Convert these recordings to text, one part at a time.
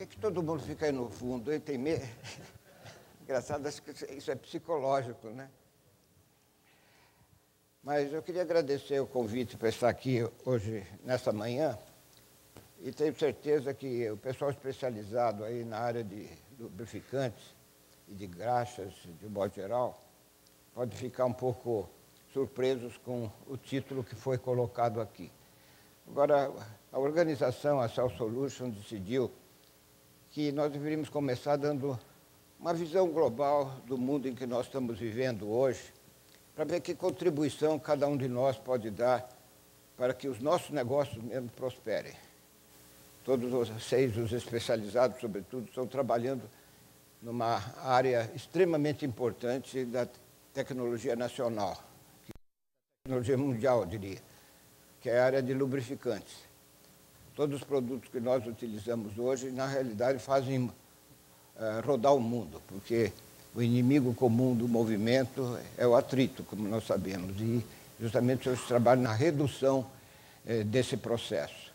que todo mundo fica aí no fundo, e tem medo. Engraçado, acho que isso é psicológico, né? Mas eu queria agradecer o convite para estar aqui hoje, nessa manhã, e tenho certeza que o pessoal especializado aí na área de lubrificantes e de graxas, de um modo geral, pode ficar um pouco surpresos com o título que foi colocado aqui. Agora, a organização, a Cell Solutions, decidiu que nós deveríamos começar dando uma visão global do mundo em que nós estamos vivendo hoje, para ver que contribuição cada um de nós pode dar para que os nossos negócios mesmo prosperem. Todos vocês, os especializados, sobretudo, estão trabalhando numa área extremamente importante da tecnologia nacional, tecnologia mundial, eu diria, que é a área de lubrificantes. Todos os produtos que nós utilizamos hoje, na realidade, fazem rodar o mundo, porque o inimigo comum do movimento é o atrito, como nós sabemos, e justamente hoje trabalho na redução desse processo.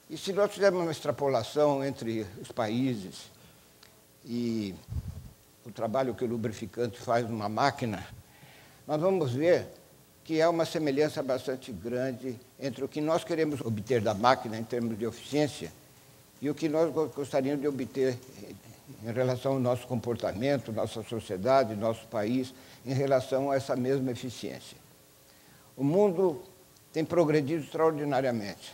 E se nós fizermos uma extrapolação entre os países e o trabalho que o lubrificante faz numa máquina, nós vamos ver que há uma semelhança bastante grande entre o que nós queremos obter da máquina em termos de eficiência e o que nós gostaríamos de obter em relação ao nosso comportamento, nossa sociedade, nosso país, em relação a essa mesma eficiência. O mundo tem progredido extraordinariamente.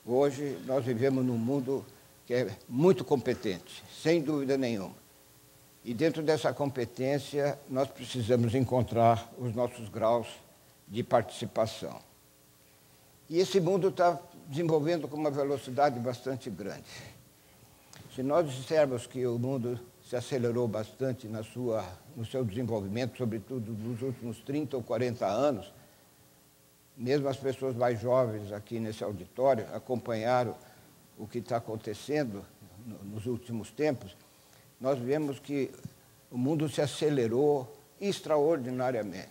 Hoje nós vivemos num mundo que é muito competente, sem dúvida nenhuma. E dentro dessa competência, nós precisamos encontrar os nossos graus de participação. E esse mundo está desenvolvendo com uma velocidade bastante grande. Se nós dissermos que o mundo se acelerou bastante no seu desenvolvimento, sobretudo nos últimos 30 ou 40 anos, mesmo as pessoas mais jovens aqui nesse auditório acompanharam o que está acontecendo nos últimos tempos, nós vemos que o mundo se acelerou extraordinariamente.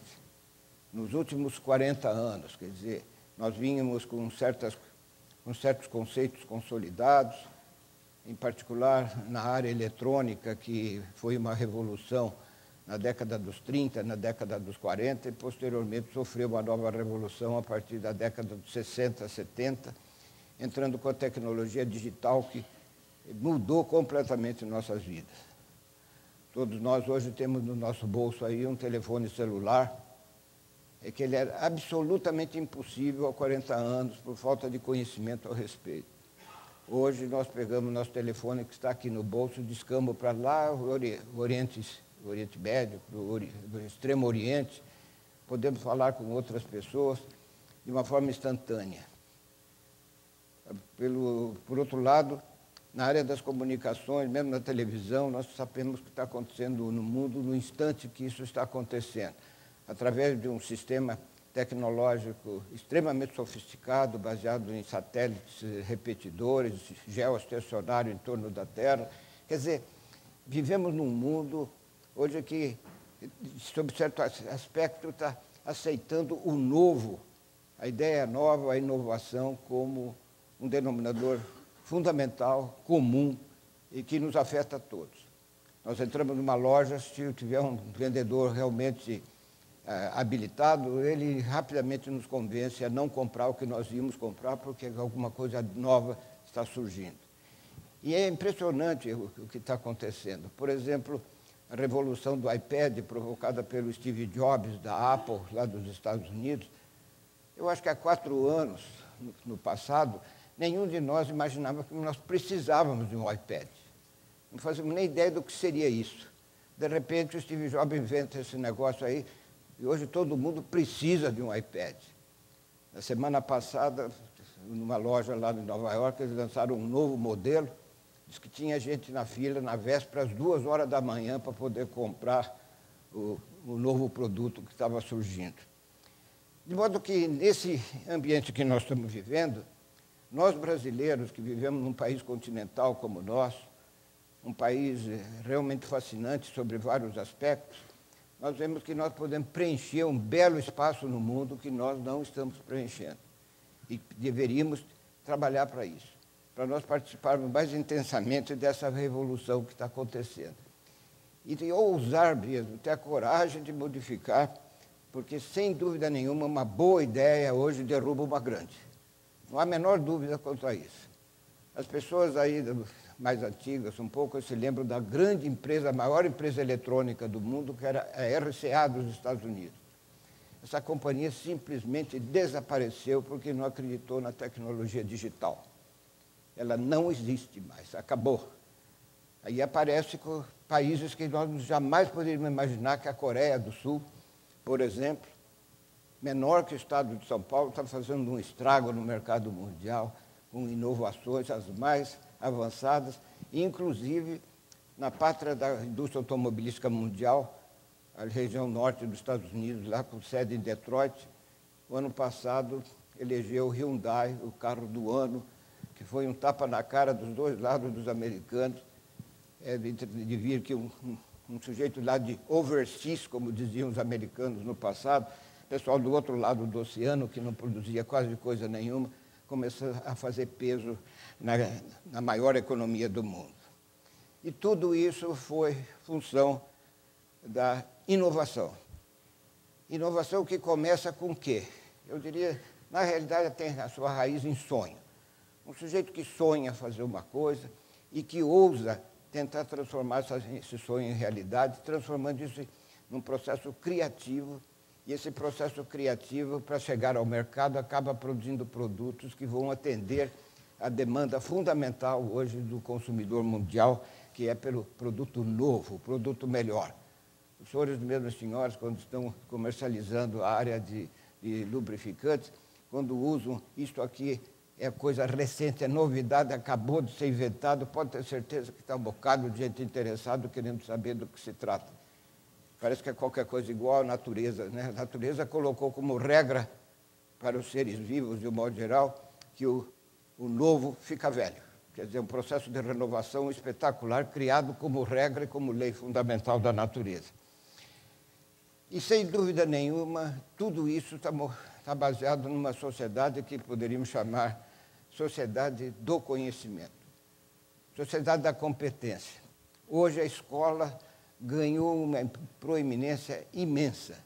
Nos últimos 40 anos, quer dizer, nós vínhamos com certos conceitos consolidados, em particular na área eletrônica, que foi uma revolução na década dos 30, na década dos 40, e posteriormente sofreu uma nova revolução a partir da década dos 60, 70, entrando com a tecnologia digital que mudou completamente nossas vidas. Todos nós hoje temos no nosso bolso aí um telefone celular, que ele era absolutamente impossível há 40 anos por falta de conhecimento ao respeito. Hoje nós pegamos nosso telefone que está aqui no bolso, discamos para lá o Oriente Médio, o Extremo Oriente, podemos falar com outras pessoas de uma forma instantânea. Por outro lado, na área das comunicações, mesmo na televisão, nós sabemos o que está acontecendo no mundo no instante que isso está acontecendo, através de um sistema tecnológico extremamente sofisticado, baseado em satélites repetidores, geoestacionário em torno da Terra. Quer dizer, vivemos num mundo hoje que, sob certo aspecto, está aceitando o novo, a ideia nova, a inovação como um denominador fundamental, comum e que nos afeta a todos. Nós entramos numa loja, se tiver um vendedor realmente habilitado, ele rapidamente nos convence a não comprar o que nós íamos comprar, porque alguma coisa nova está surgindo. E é impressionante o que está acontecendo. Por exemplo, a revolução do iPad, provocada pelo Steve Jobs, da Apple, lá dos Estados Unidos. Eu acho que há 4 anos, no passado, nenhum de nós imaginava que nós precisávamos de um iPad. Não fazíamos nem ideia do que seria isso. De repente, o Steve Jobs inventa esse negócio aí, e hoje todo mundo precisa de um iPad. Na semana passada, numa loja lá em Nova York, eles lançaram um novo modelo. Diz que tinha gente na fila, na véspera, às 2 horas da manhã, para poder comprar o novo produto que estava surgindo. De modo que, nesse ambiente que nós estamos vivendo, nós brasileiros, que vivemos num país continental como o nosso, um país realmente fascinante sobre vários aspectos, nós vemos que nós podemos preencher um belo espaço no mundo que nós não estamos preenchendo. E deveríamos trabalhar para isso. para nós participarmos mais intensamente dessa revolução que está acontecendo. E de ousar mesmo, ter a coragem de modificar, porque, sem dúvida nenhuma, uma boa ideia hoje derruba uma grande. Não há a menor dúvida quanto a isso. As pessoas aí mais antigas, um pouco, se lembram da grande empresa, a maior empresa eletrônica do mundo, que era a RCA dos Estados Unidos. Essa companhia simplesmente desapareceu porque não acreditou na tecnologia digital. Ela não existe mais, acabou. Aí aparece com países que nós jamais poderíamos imaginar, que a Coreia do Sul, por exemplo, menor que o estado de São Paulo, está fazendo um estrago no mercado mundial, com inovações as mais avançadas, inclusive na pátria da indústria automobilística mundial, a região norte dos Estados Unidos, lá com sede em Detroit. O ano passado elegeu o Hyundai, o carro do ano, que foi um tapa na cara dos dois lados dos americanos, de vir que um sujeito lá de overseas, como diziam os americanos no passado, pessoal do outro lado do oceano, que não produzia quase coisa nenhuma, começou a fazer peso na maior economia do mundo. E tudo isso foi função da inovação. Inovação que começa com o quê? Eu diria, na realidade, tem a sua raiz em sonho. Um sujeito que sonha fazer uma coisa e que ousa tentar transformar esse sonho em realidade, transformando isso num processo criativo. E esse processo criativo, para chegar ao mercado, acaba produzindo produtos que vão atender a demanda fundamental hoje do consumidor mundial, que é pelo produto novo, produto melhor. Os senhores e mesmo as senhoras, quando estão comercializando a área de lubrificantes, quando usam isto aqui, é coisa recente, é novidade, acabou de ser inventado, pode ter certeza que está um bocado de gente interessada querendo saber do que se trata. Parece que é qualquer coisa igual à natureza, né? A natureza colocou como regra para os seres vivos, de um modo geral, que o novo fica velho. Quer dizer, um processo de renovação espetacular, criado como regra e como lei fundamental da natureza. E, sem dúvida nenhuma, tudo isso está baseado numa sociedade que poderíamos chamar sociedade do conhecimento, sociedade da competência. Hoje a escola ganhou uma proeminência imensa.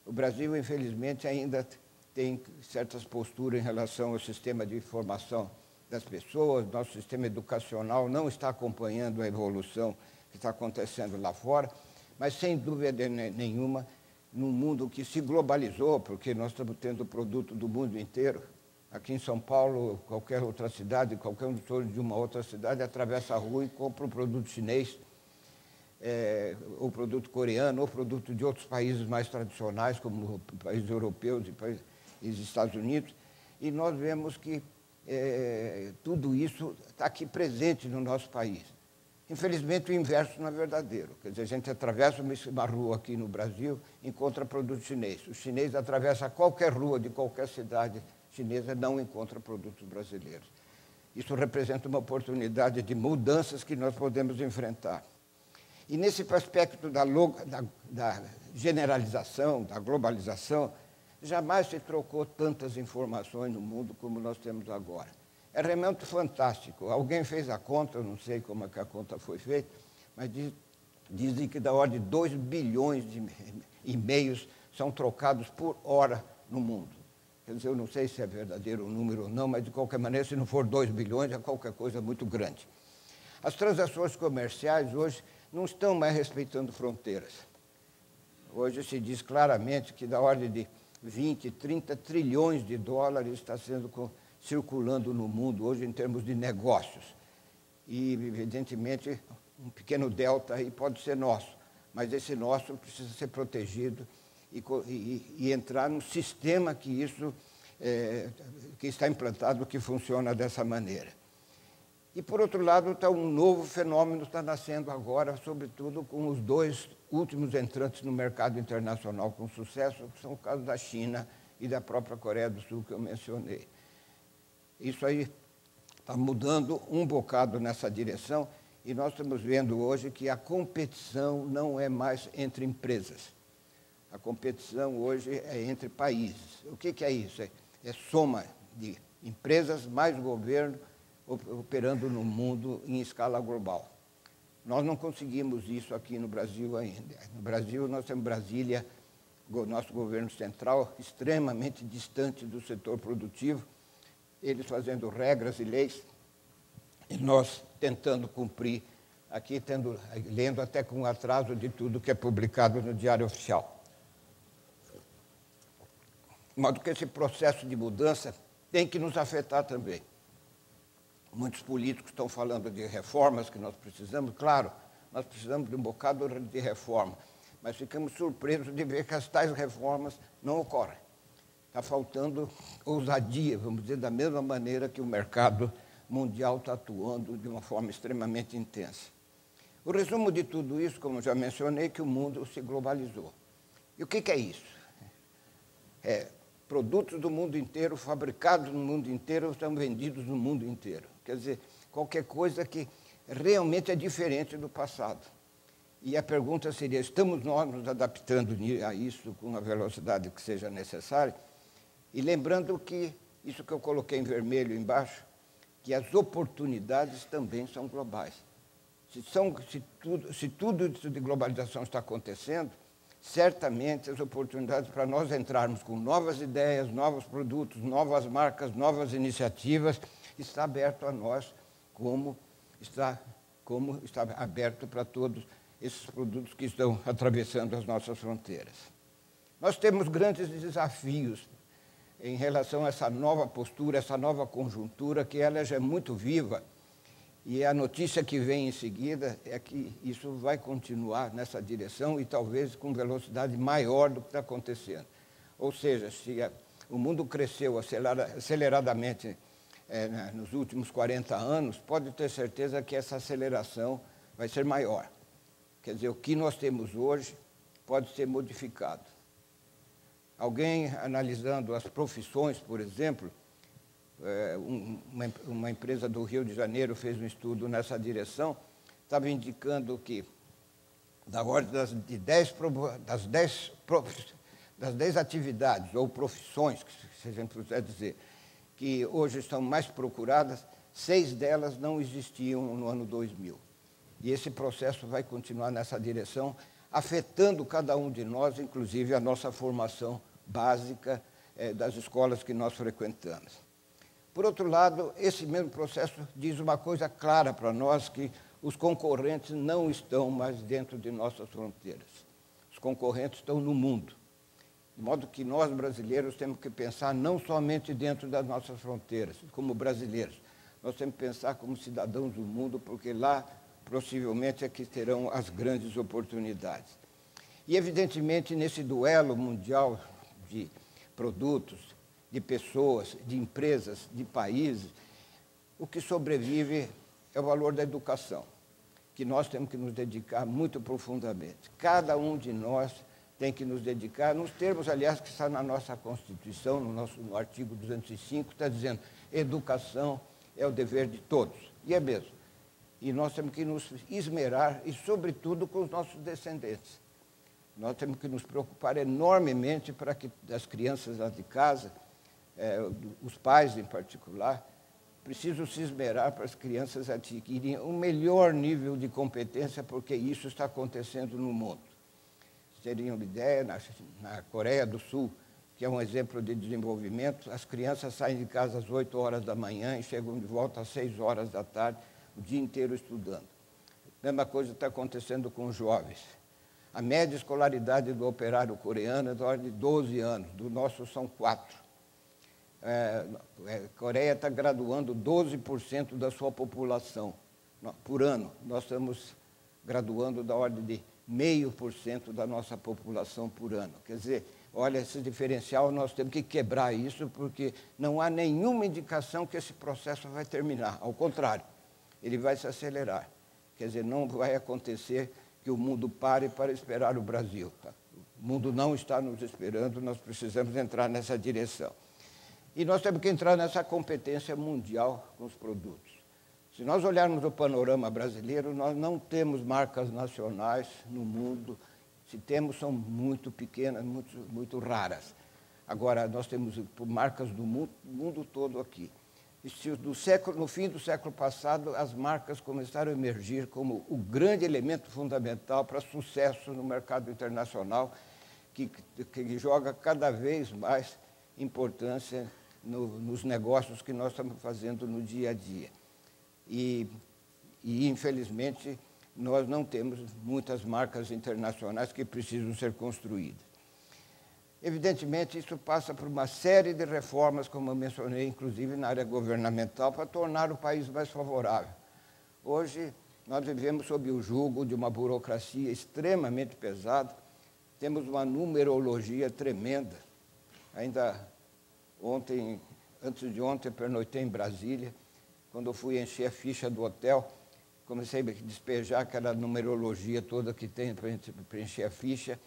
O Brasil, infelizmente, ainda tem certas posturas em relação ao sistema de formação das pessoas, nosso sistema educacional não está acompanhando a evolução que está acontecendo lá fora, mas, sem dúvida nenhuma, num mundo que se globalizou, porque nós estamos tendo produto do mundo inteiro. Aqui em São Paulo, qualquer outra cidade, qualquer um de uma outra cidade, atravessa a rua e compra um produto chinês, ou produto coreano, ou produto de outros países mais tradicionais, como países europeus e países Estados Unidos, e nós vemos que tudo isso está aqui presente no nosso país. Infelizmente, o inverso não é verdadeiro. Quer dizer, a gente atravessa uma rua aqui no Brasil, encontra produto chinês. O chinês atravessa qualquer rua de qualquer cidade chinesa, não encontra produtos brasileiros. Isso representa uma oportunidade de mudanças que nós podemos enfrentar. E nesse aspecto da generalização, da globalização, jamais se trocou tantas informações no mundo como nós temos agora. É realmente fantástico. Alguém fez a conta, eu não sei como é que a conta foi feita, mas dizem que da ordem de 2 bilhões de e-mails são trocados por hora no mundo. Quer dizer, eu não sei se é verdadeiro o número ou não, mas, de qualquer maneira, se não for 2 bilhões, é qualquer coisa muito grande. As transações comerciais hoje não estão mais respeitando fronteiras. Hoje se diz claramente que da ordem de 20, 30 trilhões de dólares está circulando no mundo hoje em termos de negócios. E, evidentemente, um pequeno delta aí pode ser nosso, mas esse nosso precisa ser protegido e entrar num sistema que está implantado, que funciona dessa maneira. E, por outro lado, está um novo fenômeno que está nascendo agora, sobretudo com os 2 últimos entrantes no mercado internacional com sucesso, que são o caso da China e da própria Coreia do Sul, que eu mencionei. Isso aí está mudando um bocado nessa direção, e nós estamos vendo hoje que a competição não é mais entre empresas. A competição hoje é entre países. O que é isso? É soma de empresas mais governo, operando no mundo em escala global. Nós não conseguimos isso aqui no Brasil ainda. No Brasil, nós temos Brasília, o nosso governo central, extremamente distante do setor produtivo, eles fazendo regras e leis, e nós tentando cumprir, aqui lendo até com atraso de tudo que é publicado no Diário Oficial. De modo que esse processo de mudança tem que nos afetar também. Muitos políticos estão falando de reformas que nós precisamos. Claro, nós precisamos de um bocado de reforma, mas ficamos surpresos de ver que as tais reformas não ocorrem. Está faltando ousadia, vamos dizer, da mesma maneira que o mercado mundial está atuando de uma forma extremamente intensa. O resumo de tudo isso, como já mencionei, é que o mundo se globalizou. E o que é isso? Produtos do mundo inteiro, fabricados no mundo inteiro, estão vendidos no mundo inteiro. Quer dizer, qualquer coisa que realmente é diferente do passado. E a pergunta seria, estamos nós nos adaptando a isso com a velocidade que seja necessária? E lembrando que, isso que eu coloquei em vermelho embaixo, que as oportunidades também são globais. Se tudo isso de globalização está acontecendo, certamente as oportunidades para nós entrarmos com novas ideias, novos produtos, novas marcas, novas iniciativas, está aberto a nós, como está aberto para todos esses produtos que estão atravessando as nossas fronteiras. Nós temos grandes desafios em relação a essa nova postura, essa nova conjuntura, que ela já é muito viva, e a notícia que vem em seguida é que isso vai continuar nessa direção e talvez com velocidade maior do que está acontecendo. Ou seja, se o mundo cresceu aceleradamente nos últimos 40 anos, pode ter certeza que essa aceleração vai ser maior. Quer dizer, o que nós temos hoje pode ser modificado. Alguém analisando as profissões, por exemplo, uma empresa do Rio de Janeiro fez um estudo nessa direção, estava indicando que, da ordem das 10 atividades ou profissões, se a gente puder dizer, que hoje estão mais procuradas, 6 delas não existiam no ano 2000. E esse processo vai continuar nessa direção, afetando cada um de nós, inclusive a nossa formação básica das escolas que nós frequentamos. Por outro lado, esse mesmo processo diz uma coisa clara para nós, que os concorrentes não estão mais dentro de nossas fronteiras. Os concorrentes estão no mundo. De modo que nós, brasileiros, temos que pensar não somente dentro das nossas fronteiras, como brasileiros. Nós temos que pensar como cidadãos do mundo, porque lá, possivelmente, é que terão as grandes oportunidades. E, evidentemente, nesse duelo mundial de produtos, de pessoas, de empresas, de países, o que sobrevive é o valor da educação, que nós temos que nos dedicar muito profundamente. Cada um de nós tem que nos dedicar, nos termos, aliás, que está na nossa Constituição, no artigo 205, está dizendo, educação é o dever de todos. E é mesmo. E nós temos que nos esmerar, e sobretudo com os nossos descendentes. Nós temos que nos preocupar enormemente para que as crianças lá de casa, os pais em particular, precisam se esmerar para as crianças adquirirem um melhor nível de competência, porque isso está acontecendo no mundo. Vocês teriam uma ideia, na Coreia do Sul, que é um exemplo de desenvolvimento, as crianças saem de casa às 8 horas da manhã e chegam de volta às 6 horas da tarde, o dia inteiro estudando. A mesma coisa está acontecendo com os jovens. A média escolaridade do operário coreano é da ordem de 12 anos, do nosso são 4. A Coreia está graduando 12% da sua população por ano. Nós estamos graduando da ordem de 0,5% da nossa população por ano. Quer dizer, olha, esse diferencial, nós temos que quebrar isso, porque não há nenhuma indicação que esse processo vai terminar. Ao contrário, ele vai se acelerar. Quer dizer, não vai acontecer que o mundo pare para esperar o Brasil. Tá? O mundo não está nos esperando, nós precisamos entrar nessa direção. E nós temos que entrar nessa competência mundial com os produtos. Se nós olharmos o panorama brasileiro, nós não temos marcas nacionais no mundo. Se temos, são muito pequenas, muito raras. Agora, nós temos marcas do mundo todo aqui. no fim do século passado, as marcas começaram a emergir como o grande elemento fundamental para sucesso no mercado internacional, que joga cada vez mais importância nos negócios que nós estamos fazendo no dia a dia. E infelizmente, nós não temos muitas marcas internacionais que precisam ser construídas. Evidentemente, isso passa por uma série de reformas, como eu mencionei, inclusive na área governamental, para tornar o país mais favorável. Hoje, nós vivemos sob o jugo de uma burocracia extremamente pesada, temos uma numerologia tremenda. Ainda ontem, antes de ontem, eu pernoitei em Brasília. Quando eu fui encher a ficha do hotel, comecei a despejar aquela numerologia toda que tem para preencher a ficha.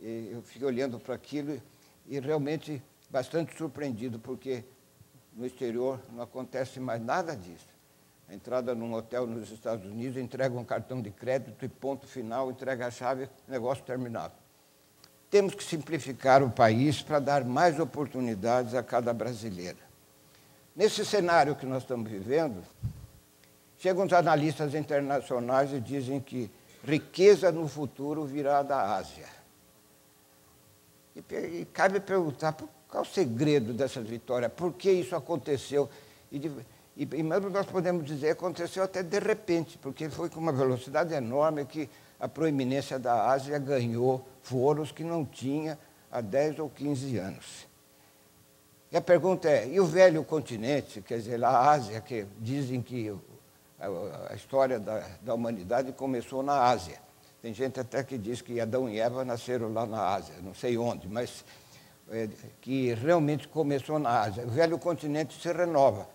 Eu fiquei olhando para aquilo e realmente bastante surpreendido, porque no exterior não acontece mais nada disso. A entrada num hotel nos Estados Unidos, entrega um cartão de crédito e ponto final, entrega a chave, negócio terminado. Temos que simplificar o país para dar mais oportunidades a cada brasileiro. Nesse cenário que nós estamos vivendo, chegam os analistas internacionais e dizem que riqueza no futuro virá da Ásia. E cabe perguntar qual é o segredo dessa vitória, por que isso aconteceu. E mesmo nós podemos dizer que aconteceu até de repente, porque foi com uma velocidade enorme que a proeminência da Ásia ganhou foros que não tinha há 10 ou 15 anos. E a pergunta é, e o velho continente, quer dizer, a Ásia, que dizem que a história da humanidade começou na Ásia. Tem gente até que diz que Adão e Eva nasceram lá na Ásia, não sei onde, mas que realmente começou na Ásia. O velho continente se renova.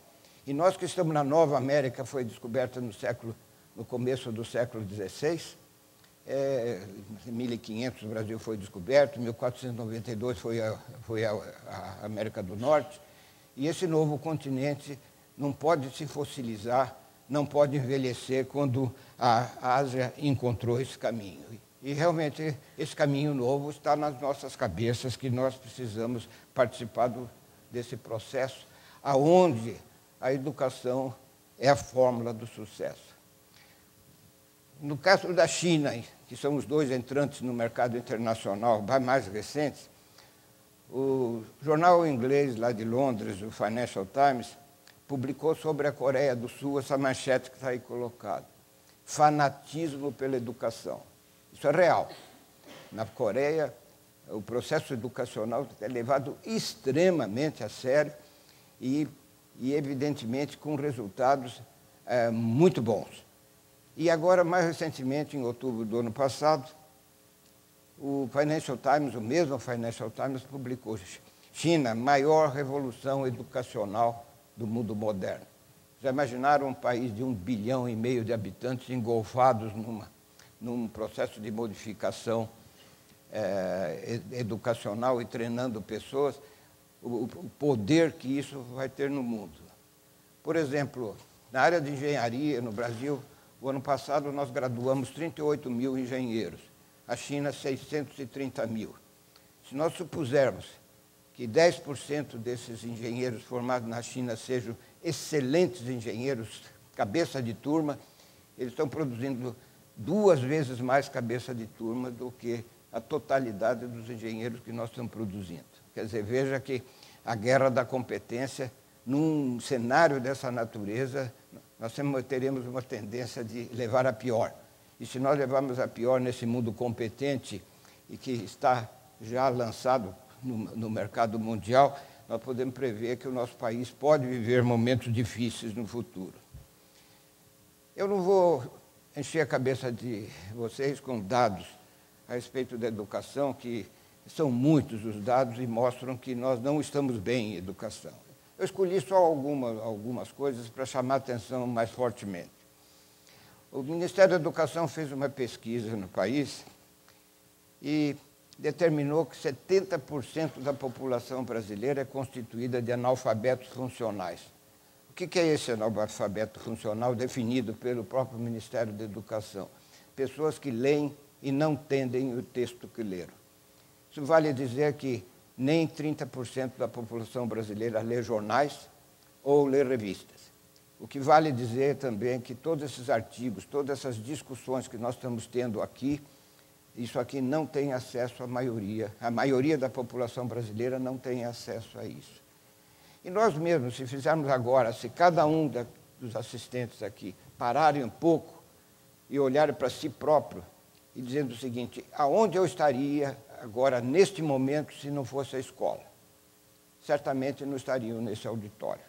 E nós que estamos na Nova América, foi descoberta no começo do século XVI, em 1500 o Brasil foi descoberto, em 1492 foi a América do Norte, e esse novo continente não pode se fossilizar, não pode envelhecer quando a Ásia encontrou esse caminho. E realmente esse caminho novo está nas nossas cabeças, que nós precisamos participar desse processo, aonde a educação é a fórmula do sucesso. No caso da China, que são os dois entrantes no mercado internacional mais recentes, o jornal inglês lá de Londres, o Financial Times, publicou sobre a Coreia do Sul essa manchete que está aí colocada. Fanatismo pela educação. Isso é real. Na Coreia, o processo educacional é levado extremamente a sério e evidentemente, com resultados muito bons. E agora, mais recentemente, em outubro do ano passado, o Financial Times, o mesmo Financial Times, publicou China, maior revolução educacional do mundo moderno. Já imaginaram um país de 1,5 bilhão de habitantes engolfados num processo de modificação educacional e treinando pessoas? O poder que isso vai ter no mundo. Por exemplo, na área de engenharia, no Brasil, o ano passado nós graduamos 38 mil engenheiros, a China 630 mil. Se nós supusermos que 10% desses engenheiros formados na China sejam excelentes engenheiros, cabeça de turma, eles estão produzindo 2 vezes mais cabeça de turma do que a totalidade dos engenheiros que nós estamos produzindo. Quer dizer, veja que a guerra da competência, num cenário dessa natureza, nós teremos uma tendência de levar a pior. E se nós levarmos a pior nesse mundo competente e que está já lançado no mercado mundial, nós podemos prever que o nosso país pode viver momentos difíceis no futuro. Eu não vou encher a cabeça de vocês com dados a respeito da educação, que são muitos os dados e mostram que nós não estamos bem em educação. Eu escolhi só algumas coisas para chamar a atenção mais fortemente. O Ministério da Educação fez uma pesquisa no país e determinou que 70% da população brasileira é constituída de analfabetos funcionais. O que é esse analfabeto funcional definido pelo próprio Ministério da Educação? Pessoas que leem e não entendem o texto que leram. Isso vale dizer que nem 30% da população brasileira lê jornais ou ler revistas. O que vale dizer também que todos esses artigos, todas essas discussões que nós estamos tendo aqui, isso aqui não tem acesso à maioria. A maioria da população brasileira não tem acesso a isso. E nós mesmos, se fizermos agora, se cada um dos assistentes aqui pararem um pouco e olharem para si próprio e dizendo o seguinte: aonde eu estaria agora, neste momento, se não fosse a escola? Certamente não estariam nesse auditório.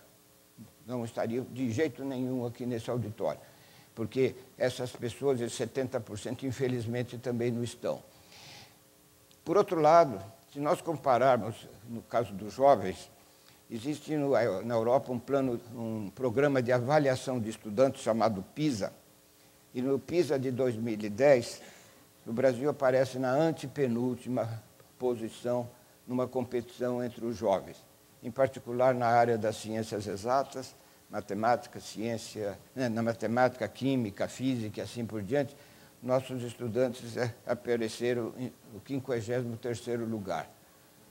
Não estariam de jeito nenhum aqui nesse auditório, porque essas pessoas, esses 70%, infelizmente, também não estão. Por outro lado, se nós compararmos, no caso dos jovens, existe na Europa um programa de avaliação de estudantes chamado PISA, e no PISA de 2010, o Brasil aparece na antepenúltima posição numa competição entre os jovens, em particular na área das ciências exatas, matemática, na matemática, química, física e assim por diante. Nossos estudantes apareceram no 53º lugar.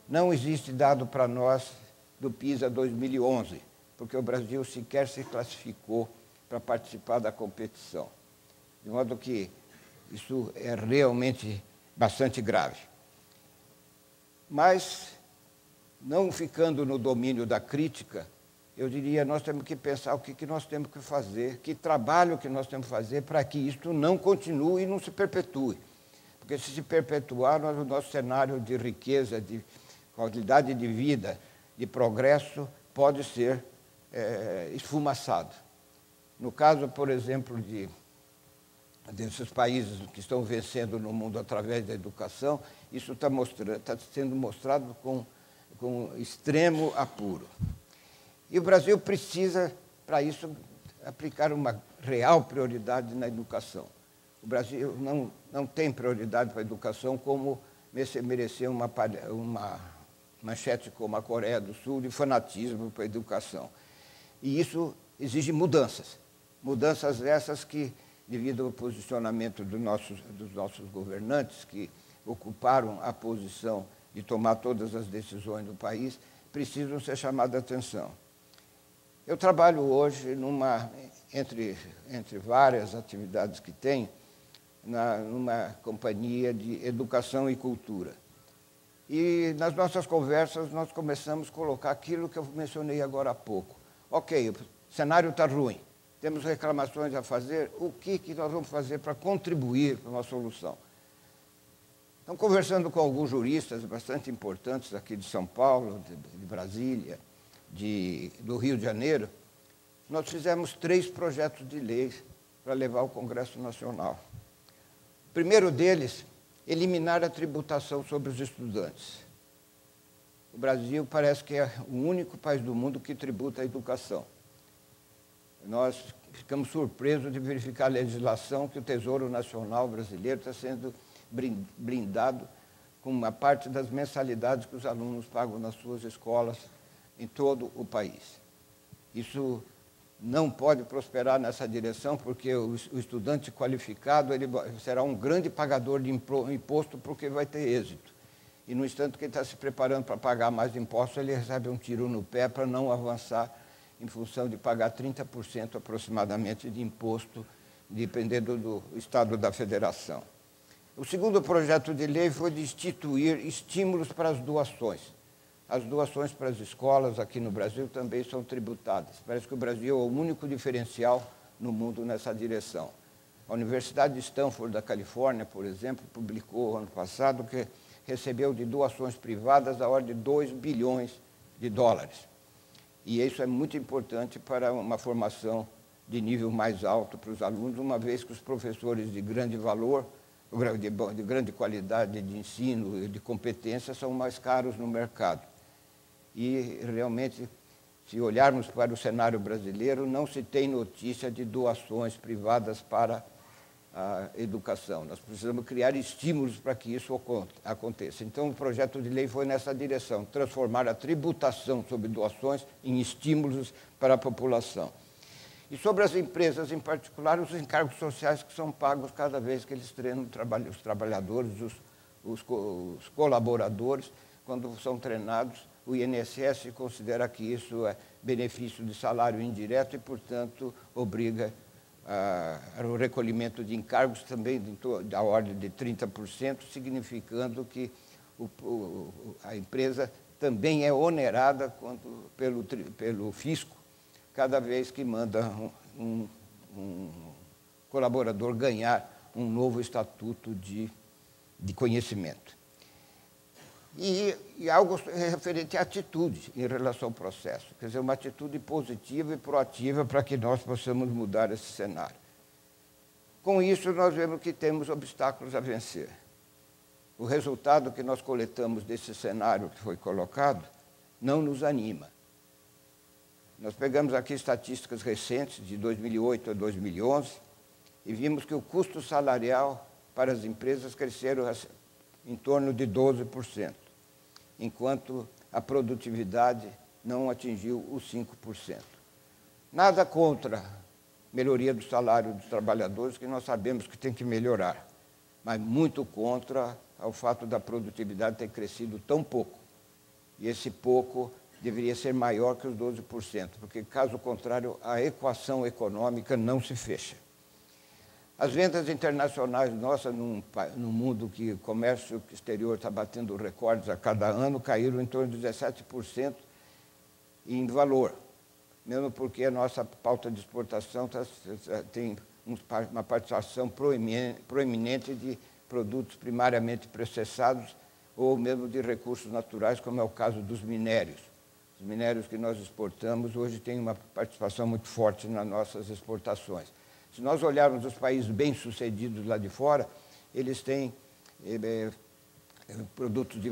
Não existe dado para nós do PISA 2011, porque o Brasil sequer se classificou para participar da competição. De modo que isso é realmente bastante grave. Mas, não ficando no domínio da crítica, eu diria, nós temos que pensar o que nós temos que fazer, que trabalho que nós temos que fazer para que isto não continue e não se perpetue. Porque se perpetuar, o nosso cenário de riqueza, de qualidade de vida, de progresso, pode ser esfumaçado. No caso, por exemplo, desses países que estão vencendo no mundo através da educação, isso está sendo mostrado com extremo apuro. E o Brasil precisa, para isso, aplicar uma real prioridade na educação. O Brasil não tem prioridade para a educação como merecer uma manchete como a Coreia do Sul de fanatismo para a educação. E isso exige mudanças. Mudanças essas que, devido ao posicionamento dos nossos governantes, que ocuparam a posição de tomar todas as decisões do país, precisam ser chamadas a atenção. Eu trabalho hoje, entre várias atividades que tenho, numa companhia de educação e cultura. E nas nossas conversas nós começamos a colocar aquilo que eu mencionei agora há pouco. Ok, o cenário está ruim, temos reclamações a fazer, o que nós vamos fazer para contribuir para uma solução? Então, conversando com alguns juristas bastante importantes aqui de São Paulo, de Brasília, do Rio de Janeiro, nós fizemos 3 projetos de lei para levar ao Congresso Nacional. O primeiro deles, eliminar a tributação sobre os estudantes. O Brasil parece que é o único país do mundo que tributa a educação. Nós ficamos surpresos de verificar a legislação que o Tesouro Nacional brasileiro está sendo blindado com uma parte das mensalidades que os alunos pagam nas suas escolas em todo o país. Isso não pode prosperar nessa direção, porque o estudante qualificado ele será um grande pagador de imposto, porque vai ter êxito. E, no instante que ele está se preparando para pagar mais impostos, ele recebe um tiro no pé para não avançar, em função de pagar 30% aproximadamente de imposto, dependendo do estado da federação. O segundo projeto de lei foi de instituir estímulos para as doações. As doações para as escolas aqui no Brasil também são tributadas. Parece que o Brasil é o único diferencial no mundo nessa direção. A Universidade de Stanford, da Califórnia, por exemplo, publicou ano passado que recebeu de doações privadas a ordem de 2 bilhões de dólares. E isso é muito importante para uma formação de nível mais alto para os alunos, uma vez que os professores de grande valor, de grande qualidade de ensino e de competência são mais caros no mercado. E, realmente, se olharmos para o cenário brasileiro, não se tem notícia de doações privadas para a educação. Nós precisamos criar estímulos para que isso aconteça. Então, o projeto de lei foi nessa direção, transformar a tributação sobre doações em estímulos para a população. E sobre as empresas, em particular, os encargos sociais que são pagos cada vez que eles treinam os trabalhadores, os colaboradores, quando são treinados, o INSS considera que isso é benefício de salário indireto e, portanto, obriga o recolhimento de encargos também da ordem de 30%, significando que a empresa também é onerada pelo fisco cada vez que manda um colaborador ganhar um novo estatuto de conhecimento. E algo referente à atitude em relação ao processo, quer dizer, uma atitude positiva e proativa para que nós possamos mudar esse cenário. Com isso, nós vemos que temos obstáculos a vencer. O resultado que nós coletamos desse cenário que foi colocado não nos anima. Nós pegamos aqui estatísticas recentes, de 2008 a 2011, e vimos que o custo salarial para as empresas cresceram em torno de 12%, enquanto a produtividade não atingiu os 5%. Nada contra a melhoria do salário dos trabalhadores, que nós sabemos que tem que melhorar, mas muito contra o fato da produtividade ter crescido tão pouco. E esse pouco deveria ser maior que os 12%, porque, caso contrário, a equação econômica não se fecha. As vendas internacionais nossas, num mundo que o comércio exterior está batendo recordes a cada ano, caíram em torno de 17% em valor, mesmo porque a nossa pauta de exportação tem uma participação proeminente de produtos primariamente processados ou mesmo de recursos naturais, como é o caso dos minérios. Os minérios que nós exportamos hoje têm uma participação muito forte nas nossas exportações. Se nós olharmos os países bem-sucedidos lá de fora, eles têm produtos de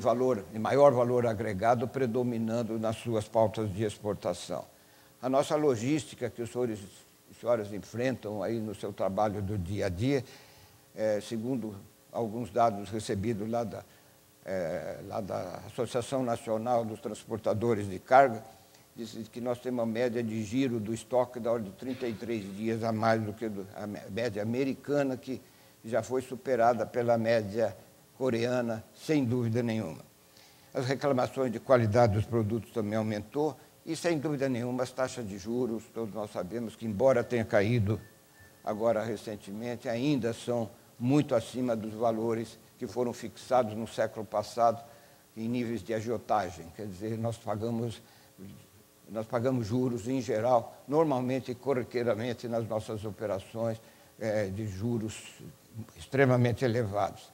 maior valor agregado predominando nas suas pautas de exportação. A nossa logística, que os senhores e senhoras enfrentam aí no seu trabalho do dia a dia, segundo alguns dados recebidos lá da Associação Nacional dos Transportadores de Carga, diz que nós temos uma média de giro do estoque da ordem de 33 dias a mais do que a média americana, que já foi superada pela média coreana, sem dúvida nenhuma. As reclamações de qualidade dos produtos também aumentou e, sem dúvida nenhuma, as taxas de juros, todos nós sabemos que, embora tenha caído agora recentemente, ainda são muito acima dos valores que foram fixados no século passado em níveis de agiotagem. Quer dizer, nós pagamos juros, em geral, normalmente e corriqueiramente nas nossas operações, de juros extremamente elevados.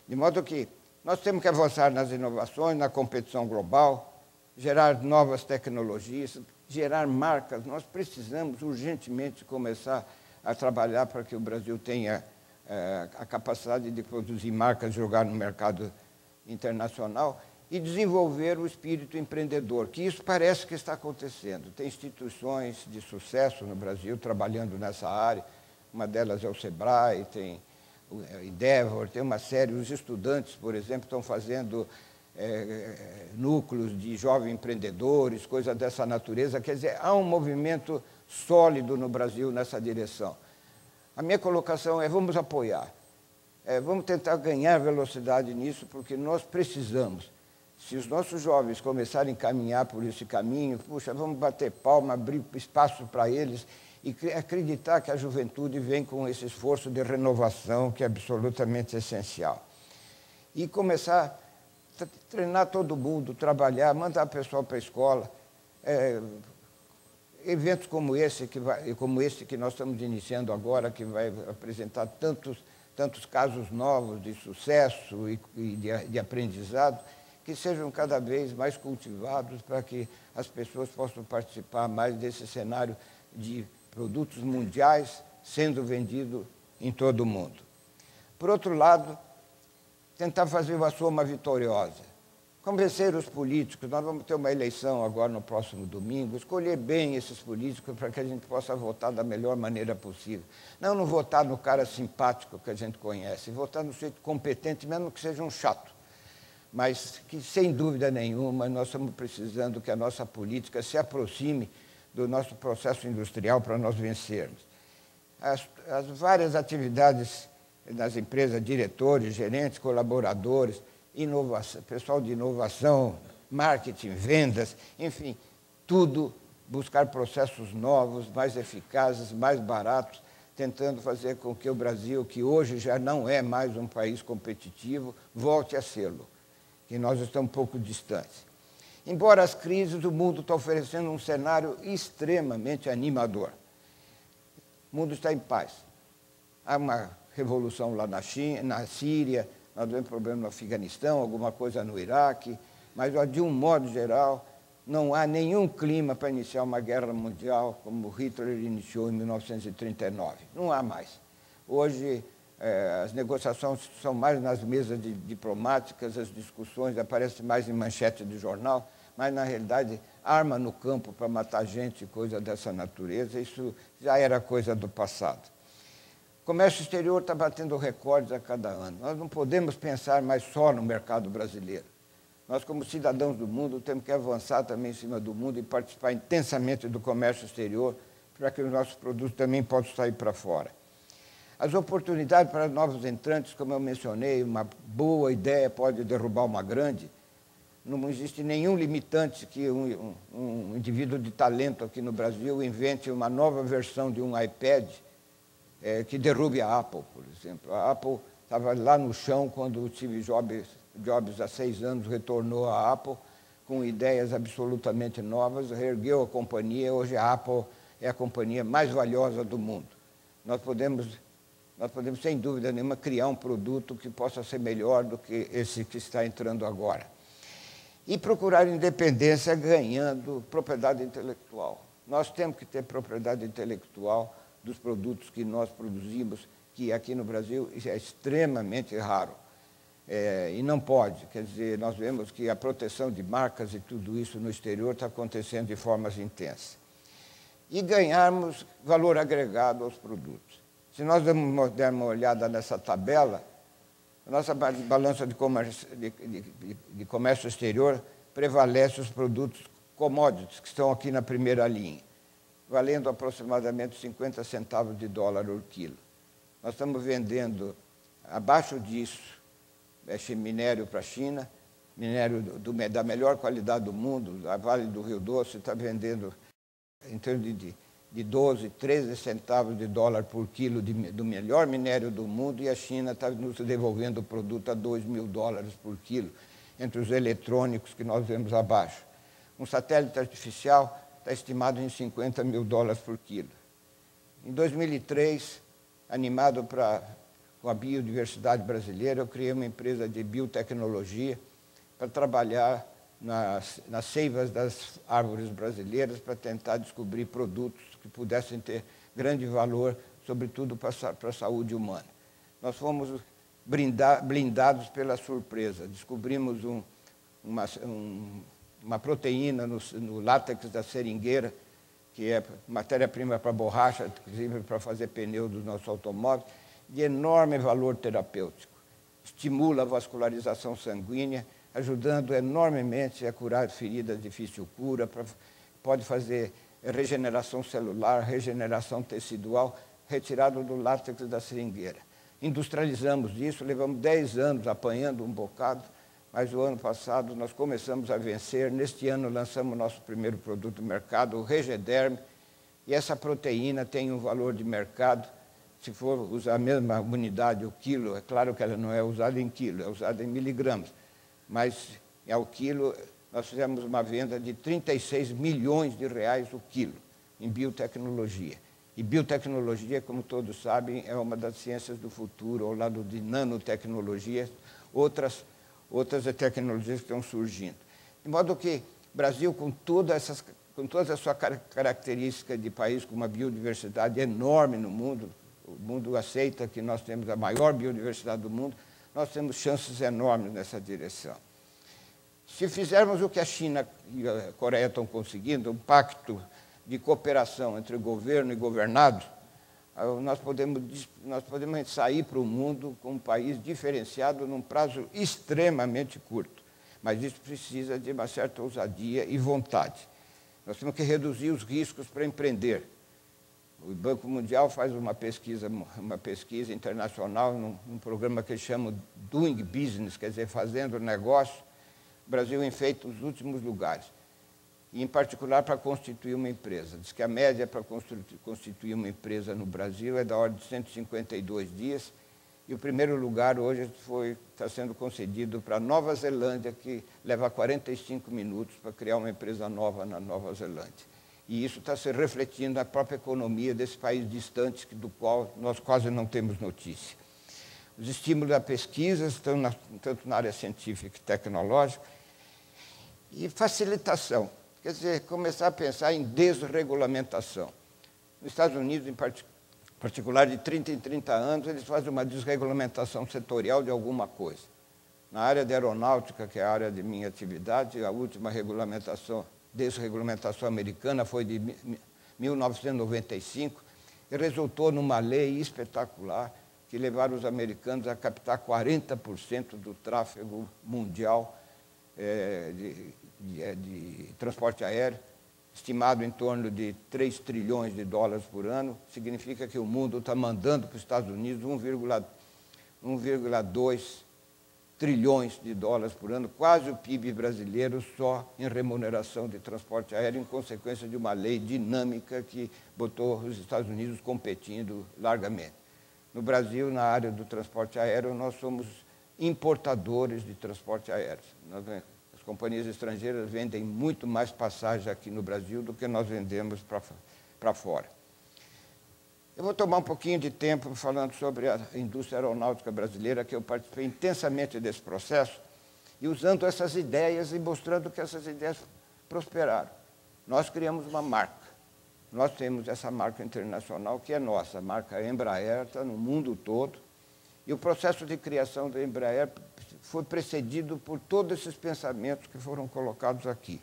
De modo que nós temos que avançar nas inovações, na competição global, gerar novas tecnologias, gerar marcas. Nós precisamos urgentemente começar a trabalhar para que o Brasil tenha a capacidade de produzir marcas, jogar no mercado internacional e desenvolver o espírito empreendedor, que isso parece que está acontecendo. Tem instituições de sucesso no Brasil trabalhando nessa área, uma delas é o SEBRAE, tem o Endeavor, tem uma série, os estudantes, por exemplo, estão fazendo núcleos de jovens empreendedores, coisas dessa natureza. Quer dizer, há um movimento sólido no Brasil nessa direção. A minha colocação é: vamos apoiar, vamos tentar ganhar velocidade nisso, porque nós precisamos. Se os nossos jovens começarem a caminhar por esse caminho, puxa, vamos bater palma, abrir espaço para eles e acreditar que a juventude vem com esse esforço de renovação que é absolutamente essencial. E começar a treinar todo mundo, trabalhar, mandar o pessoal para a escola. Eventos como esse que nós estamos iniciando agora, que vai apresentar tantos casos novos de sucesso e de aprendizado, que sejam cada vez mais cultivados para que as pessoas possam participar mais desse cenário de produtos mundiais sendo vendidos em todo o mundo. Por outro lado, tentar fazer uma soma vitoriosa. Convencer os políticos, nós vamos ter uma eleição agora no próximo domingo, escolher bem esses políticos para que a gente possa votar da melhor maneira possível. Não votar no cara simpático que a gente conhece, votar no sujeito competente, mesmo que seja um chato. Mas que, sem dúvida nenhuma, nós estamos precisando que a nossa política se aproxime do nosso processo industrial para nós vencermos. As várias atividades nas empresas, diretores, gerentes, colaboradores, pessoal de inovação, marketing, vendas, enfim, tudo buscar processos novos, mais eficazes, mais baratos, tentando fazer com que o Brasil, que hoje já não é mais um país competitivo, volte a sê-lo, que nós estamos um pouco distantes. Embora as crises, o mundo está oferecendo um cenário extremamente animador. O mundo está em paz. Há uma revolução lá na China, na Síria, nós temos problema no Afeganistão, alguma coisa no Iraque, mas, de um modo geral, não há nenhum clima para iniciar uma guerra mundial como Hitler iniciou em 1939. Não há mais. Hoje, as negociações são mais nas mesas diplomáticas, as discussões aparecem mais em manchete de jornal, mas, na realidade, arma no campo para matar gente, coisa dessa natureza, isso já era coisa do passado. O comércio exterior está batendo recordes a cada ano. Nós não podemos pensar mais só no mercado brasileiro. Nós, como cidadãos do mundo, temos que avançar também em cima do mundo e participar intensamente do comércio exterior para que os nossos produtos também possam sair para fora. As oportunidades para novos entrantes, como eu mencionei, uma boa ideia pode derrubar uma grande. Não existe nenhum limitante que um indivíduo de talento aqui no Brasil invente uma nova versão de um iPad que derrube a Apple, por exemplo. A Apple estava lá no chão quando o Steve Jobs, há 6 anos, retornou à Apple com ideias absolutamente novas, reergueu a companhia. Hoje a Apple é a companhia mais valiosa do mundo. Nós podemos, sem dúvida nenhuma, criar um produto que possa ser melhor do que esse que está entrando agora. E procurar independência ganhando propriedade intelectual. Nós temos que ter propriedade intelectual dos produtos que nós produzimos, que aqui no Brasil isso é extremamente raro. E não pode. Quer dizer, nós vemos que a proteção de marcas e tudo isso no exterior está acontecendo de formas intensas. E ganharmos valor agregado aos produtos. Se nós dermos uma olhada nessa tabela, a nossa balança de comércio exterior prevalece os produtos commodities, que estão aqui na primeira linha, valendo aproximadamente 50 centavos de dólar por quilo. Nós estamos vendendo, abaixo disso, minério para a China, minério da melhor qualidade do mundo, a Vale do Rio Doce está vendendo em torno de 12, 13 centavos de dólar por quilo do melhor minério do mundo, e a China está nos devolvendo o produto a 2 mil dólares por quilo, entre os eletrônicos que nós vemos abaixo. Um satélite artificial está estimado em 50 mil dólares por quilo. Em 2003, animado com a biodiversidade brasileira, eu criei uma empresa de biotecnologia para trabalhar nas seivas das árvores brasileiras para tentar descobrir produtos que pudessem ter grande valor, sobretudo para a saúde humana. Nós fomos blindados pela surpresa. Descobrimos uma proteína no látex da seringueira, que é matéria-prima para borracha, inclusive para fazer pneu dos nossos automóveis, de enorme valor terapêutico. Estimula a vascularização sanguínea, ajudando enormemente a curar feridas de difícil cura, pode fazer regeneração celular, regeneração tecidual, retirado do látex da seringueira. Industrializamos isso, levamos 10 anos apanhando um bocado, mas o ano passado nós começamos a vencer. Neste ano lançamos o nosso primeiro produto no mercado, o Regederm, e essa proteína tem um valor de mercado. Se for usar a mesma unidade, o quilo, é claro que ela não é usada em quilo, é usada em miligramas, mas ao quilo nós fizemos uma venda de 36 milhões de reais o quilo em biotecnologia. E biotecnologia, como todos sabem, é uma das ciências do futuro, ao lado de nanotecnologias, outras tecnologias que estão surgindo. De modo que o Brasil, com toda a sua característica de país com uma biodiversidade enorme no mundo, o mundo aceita que nós temos a maior biodiversidade do mundo, nós temos chances enormes nessa direção. Se fizermos o que a China e a Coreia estão conseguindo, um pacto de cooperação entre governo e governado, nós podemos sair para o mundo com um país diferenciado num prazo extremamente curto. Mas isso precisa de uma certa ousadia e vontade. Nós temos que reduzir os riscos para empreender. O Banco Mundial faz uma pesquisa internacional, num programa que eles chamam Doing Business, quer dizer, fazendo negócio, o Brasil enfeita os últimos lugares, e, em particular, para constituir uma empresa. Diz que a média para constituir uma empresa no Brasil é da ordem de 152 dias, e o primeiro lugar hoje está sendo concedido para a Nova Zelândia, que leva 45 minutos para criar uma empresa nova na Nova Zelândia. E isso está se refletindo na própria economia desse país distante, do qual nós quase não temos notícia. Os estímulos à pesquisa estão tanto na área científica e tecnológica, e facilitação, quer dizer, começar a pensar em desregulamentação. Nos Estados Unidos, em particular, de 30 em 30 anos, eles fazem uma desregulamentação setorial de alguma coisa. Na área de aeronáutica, que é a área de minha atividade, a última desregulamentação americana foi de 1995, e resultou numa lei espetacular que levaram os americanos a captar 40% do tráfego mundial de transporte aéreo, estimado em torno de 3 trilhões de dólares por ano. Significa que o mundo está mandando para os Estados Unidos 1,2 trilhões de dólares por ano, quase o PIB brasileiro só em remuneração de transporte aéreo, em consequência de uma lei dinâmica que botou os Estados Unidos competindo largamente. No Brasil, na área do transporte aéreo, nós somos importadores de transporte aéreo. As companhias estrangeiras vendem muito mais passagens aqui no Brasil do que nós vendemos para fora. Eu vou tomar um pouquinho de tempo falando sobre a indústria aeronáutica brasileira, que eu participei intensamente desse processo, e usando essas ideias e mostrando que essas ideias prosperaram. Nós criamos uma marca. Nós temos essa marca internacional que é nossa. A marca Embraer está no mundo todo, e o processo de criação da Embraer foi precedido por todos esses pensamentos que foram colocados aqui,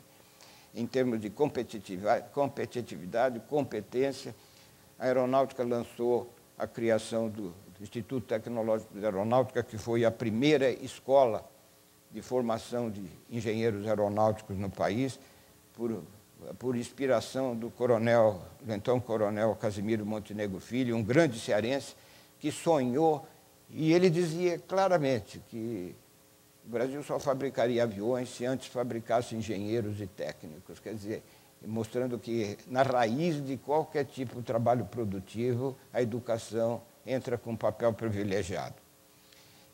em termos de competitividade, competência. A aeronáutica lançou a criação do Instituto Tecnológico de Aeronáutica, que foi a primeira escola de formação de engenheiros aeronáuticos no país, por inspiração do então coronel Casimiro Montenegro Filho, um grande cearense, que sonhou, e ele dizia claramente que o Brasil só fabricaria aviões se antes fabricasse engenheiros e técnicos. Quer dizer, mostrando que na raiz de qualquer tipo de trabalho produtivo, a educação entra com um papel privilegiado.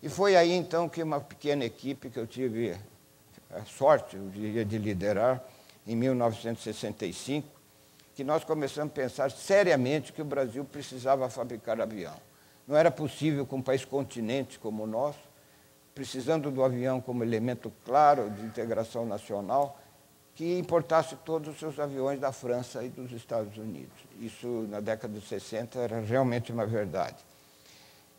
E foi aí, então, que uma pequena equipe que eu tive a sorte, eu diria, de liderar, em 1965, que nós começamos a pensar seriamente que o Brasil precisava fabricar avião. Não era possível que um país continente como o nosso, precisando do avião como elemento claro de integração nacional, que importasse todos os seus aviões da França e dos Estados Unidos. Isso, na década de 60, era realmente uma verdade.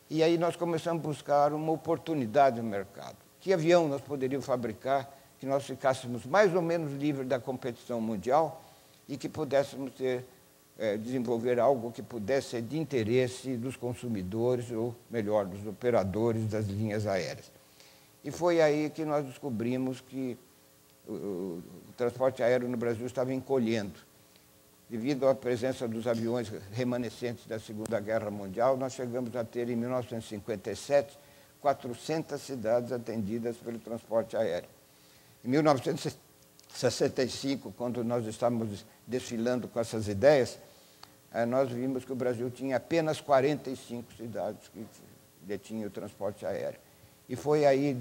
E aí nós começamos a buscar uma oportunidade no mercado. Que avião nós poderíamos fabricar que nós ficássemos mais ou menos livres da competição mundial e que pudéssemos desenvolver algo que pudesse ser de interesse dos consumidores, ou melhor, dos operadores das linhas aéreas. E foi aí que nós descobrimos que o transporte aéreo no Brasil estava encolhendo. Devido à presença dos aviões remanescentes da Segunda Guerra Mundial, nós chegamos a ter, em 1957, 400 cidades atendidas pelo transporte aéreo. Em 1965, quando nós estávamos desfilando com essas ideias, nós vimos que o Brasil tinha apenas 45 cidades que detinham o transporte aéreo. E foi aí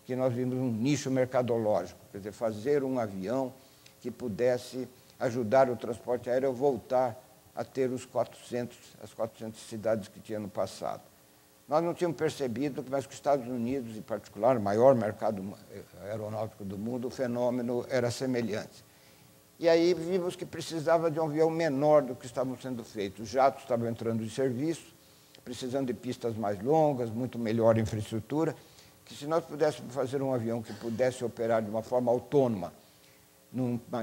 que nós vimos um nicho mercadológico, quer dizer, fazer um avião que pudesse ajudar o transporte aéreo a voltar a ter as 400 cidades que tinha no passado. Nós não tínhamos percebido, mas que os Estados Unidos, em particular, o maior mercado aeronáutico do mundo, o fenômeno era semelhante. E aí vimos que precisava de um avião menor do que estavam sendo feitos. Os jatos estavam entrando em serviço, precisando de pistas mais longas, muito melhor infraestrutura, que se nós pudéssemos fazer um avião que pudesse operar de uma forma autônoma,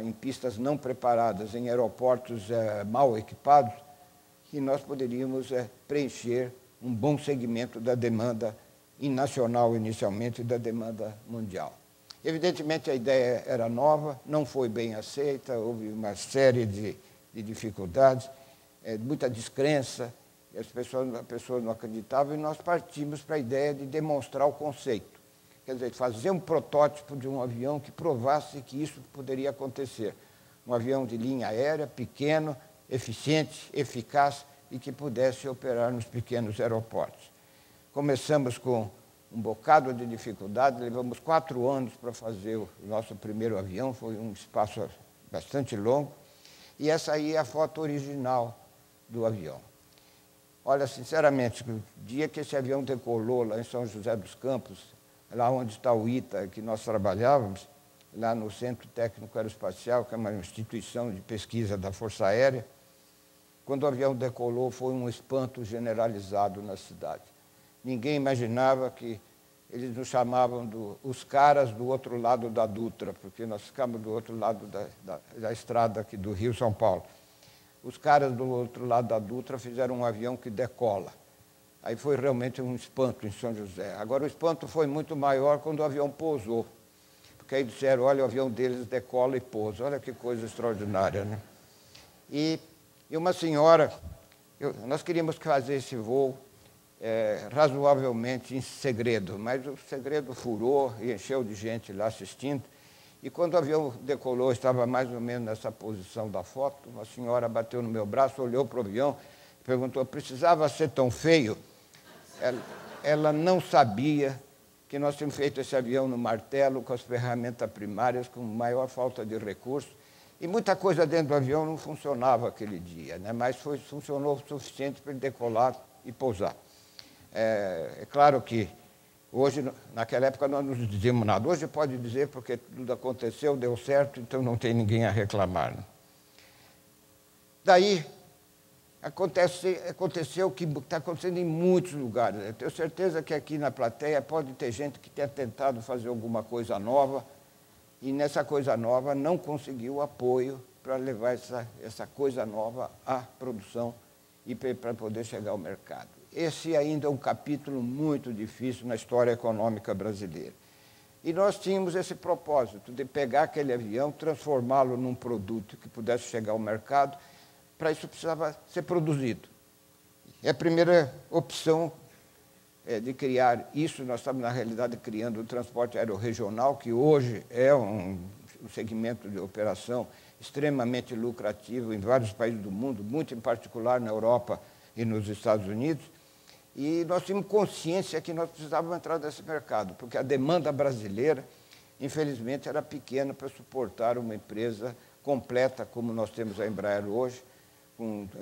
em pistas não preparadas, em aeroportos mal equipados, que nós poderíamos preencher um bom segmento da demanda nacional inicialmente e da demanda mundial. Evidentemente, a ideia era nova, não foi bem aceita, houve uma série de dificuldades, muita descrença, as pessoas não acreditavam, e nós partimos para a ideia de demonstrar o conceito. quer dizer, fazer um protótipo de um avião que provasse que isso poderia acontecer. Um avião de linha aérea, pequeno, eficiente, eficaz e que pudesse operar nos pequenos aeroportos. Começamos com um bocado de dificuldade, levamos 4 anos para fazer o nosso primeiro avião, foi um espaço bastante longo, e essa aí é a foto original do avião. Olha, sinceramente, o dia que esse avião decolou lá em São José dos Campos, lá onde está o ITA, que nós trabalhávamos, lá no Centro Técnico Aeroespacial, que é uma instituição de pesquisa da Força Aérea, quando o avião decolou, foi um espanto generalizado na cidade. Ninguém imaginava que eles nos chamavam os caras do outro lado da Dutra, porque nós ficamos do outro lado da estrada aqui do Rio São Paulo. Os caras do outro lado da Dutra fizeram um avião que decola. Aí foi realmente um espanto em São José. Agora, o espanto foi muito maior quando o avião pousou. Porque aí disseram, olha, o avião deles decola e pousa. Olha que coisa extraordinária, né? E uma senhora, nós queríamos fazer esse voo razoavelmente em segredo, mas o segredo furou e encheu de gente lá assistindo. E quando o avião decolou, estava mais ou menos nessa posição da foto, uma senhora bateu no meu braço, olhou para o avião e perguntou, precisava ser tão feio? Ela não sabia que nós tínhamos feito esse avião no martelo, com as ferramentas primárias, com maior falta de recursos, e muita coisa dentro do avião não funcionava aquele dia, né? Mas funcionou o suficiente para ele decolar e pousar. É claro que hoje, naquela época, nós não dizíamos nada. Hoje pode dizer, porque tudo aconteceu, deu certo, então não tem ninguém a reclamar. Né? Daí, aconteceu o que está acontecendo em muitos lugares. Eu tenho certeza que aqui na plateia pode ter gente que tenha tentado fazer alguma coisa nova e nessa coisa nova não conseguiu apoio para levar essa coisa nova à produção e para poder chegar ao mercado. Esse ainda é um capítulo muito difícil na história econômica brasileira. E nós tínhamos esse propósito de pegar aquele avião, transformá-lo num produto que pudesse chegar ao mercado. Para isso precisava ser produzido. E a primeira opção de criar isso, nós estamos, na realidade, criando o transporte aerorregional, que hoje é um segmento de operação extremamente lucrativo em vários países do mundo, muito em particular na Europa e nos Estados Unidos. E nós tínhamos consciência que nós precisávamos entrar nesse mercado, porque a demanda brasileira, infelizmente, era pequena para suportar uma empresa completa, como nós temos a Embraer hoje,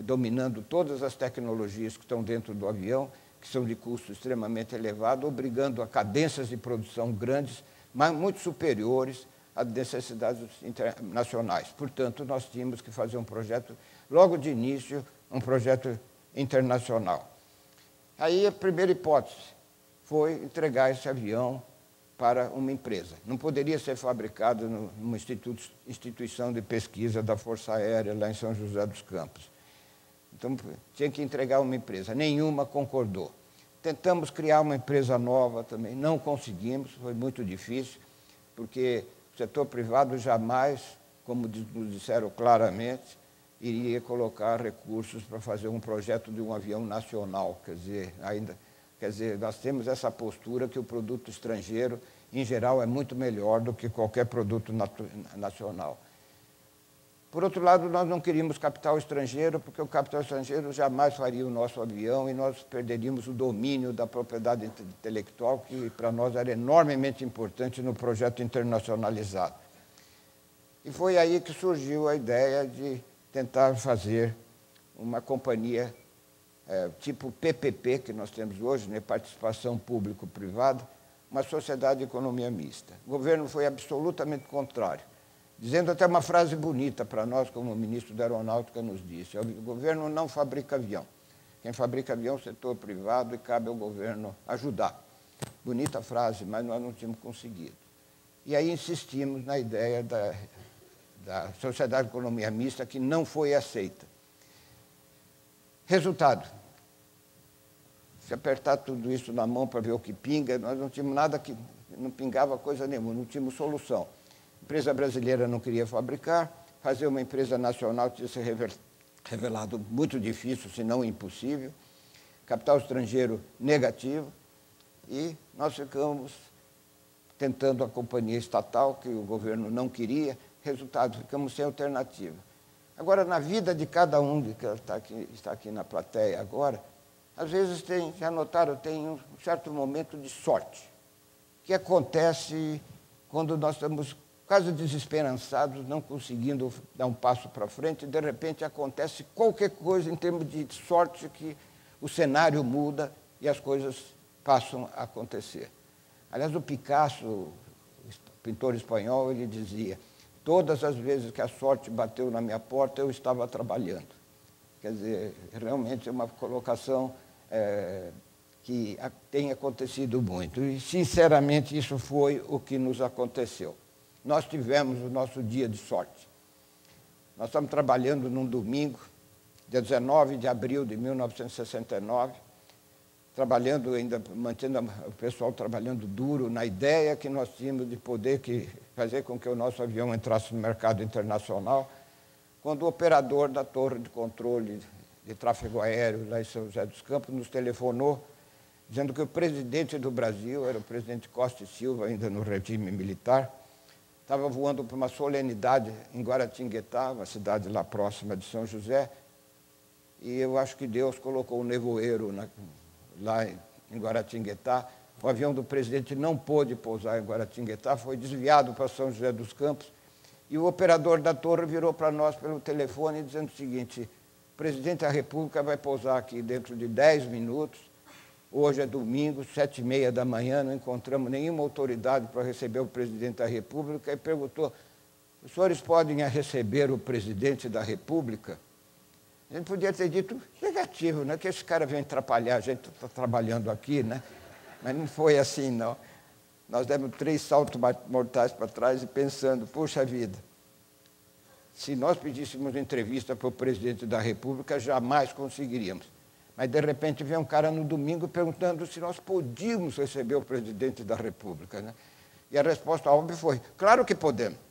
dominando todas as tecnologias que estão dentro do avião, que são de custo extremamente elevado, obrigando a cadências de produção grandes, mas muito superiores às necessidades internacionais. Portanto, nós tínhamos que fazer um projeto, logo de início, um projeto internacional. Aí a primeira hipótese foi entregar esse avião para uma empresa. Não poderia ser fabricado numa instituição de pesquisa da Força Aérea, lá em São José dos Campos. Então, tinha que entregar uma empresa. Nenhuma concordou. Tentamos criar uma empresa nova também, não conseguimos, foi muito difícil, porque o setor privado jamais, como nos disseram claramente, iria colocar recursos para fazer um projeto de um avião nacional. Quer dizer, nós temos essa postura que o produto estrangeiro, em geral, é muito melhor do que qualquer produto nacional. Por outro lado, nós não queríamos capital estrangeiro, porque o capital estrangeiro jamais faria o nosso avião e nós perderíamos o domínio da propriedade intelectual, que para nós era enormemente importante no projeto internacionalizado. E foi aí que surgiu a ideia de tentar fazer uma companhia tipo PPP, que nós temos hoje, né, participação público-privada, uma sociedade de economia mista. O governo foi absolutamente contrário, dizendo até uma frase bonita para nós, como o ministro da Aeronáutica nos disse: o governo não fabrica avião. Quem fabrica avião é o setor privado e cabe ao governo ajudar. Bonita frase, mas nós não tínhamos conseguido. E aí insistimos na ideia da sociedade de economia mista, que não foi aceita. Resultado: se apertar tudo isso na mão para ver o que pinga, nós não tínhamos nada que não pingava coisa nenhuma, não tínhamos solução. A empresa brasileira não queria fabricar, fazer uma empresa nacional tinha se revelado muito difícil, se não impossível. Capital estrangeiro negativo, e nós ficamos tentando a companhia estatal, que o governo não queria. Resultado, ficamos sem alternativa. Agora, na vida de cada um que está aqui na plateia agora, às vezes já notaram, tem um certo momento de sorte, que acontece quando nós estamos quase desesperançados, não conseguindo dar um passo para frente, e de repente acontece qualquer coisa em termos de sorte que o cenário muda e as coisas passam a acontecer. Aliás, o Picasso, o pintor espanhol, ele dizia: todas as vezes que a sorte bateu na minha porta, eu estava trabalhando. Quer dizer, realmente é uma colocação que tem acontecido muito. E, sinceramente, isso foi o que nos aconteceu. Nós tivemos o nosso dia de sorte. Nós estamos trabalhando num domingo, dia 19 de abril de 1969, trabalhando ainda, mantendo o pessoal trabalhando duro na ideia que nós tínhamos de poder fazer com que o nosso avião entrasse no mercado internacional, quando o operador da torre de controle de tráfego aéreo lá em São José dos Campos nos telefonou, dizendo que o presidente do Brasil, era o presidente Costa e Silva, ainda no regime militar, estava voando para uma solenidade em Guaratinguetá, uma cidade lá próxima de São José, e eu acho que Deus colocou um nevoeiro lá em Guaratinguetá. O avião do presidente não pôde pousar em Guaratinguetá, foi desviado para São José dos Campos, e o operador da torre virou para nós pelo telefone dizendo o seguinte: o presidente da República vai pousar aqui dentro de 10 minutos, hoje é domingo, 7h30 da manhã, não encontramos nenhuma autoridade para receber o presidente da República, e perguntou: os senhores podem receber o presidente da República? A gente podia ter dito negativo, né? Que esse cara vem atrapalhar, a gente está trabalhando aqui, né? Mas não foi assim, não. Nós demos 3 saltos mortais para trás e pensando: puxa vida, se nós pedíssemos entrevista para o presidente da República, jamais conseguiríamos. Mas, de repente, vem um cara no domingo perguntando se nós podíamos receber o presidente da República, né? E a resposta óbvia foi: claro que podemos.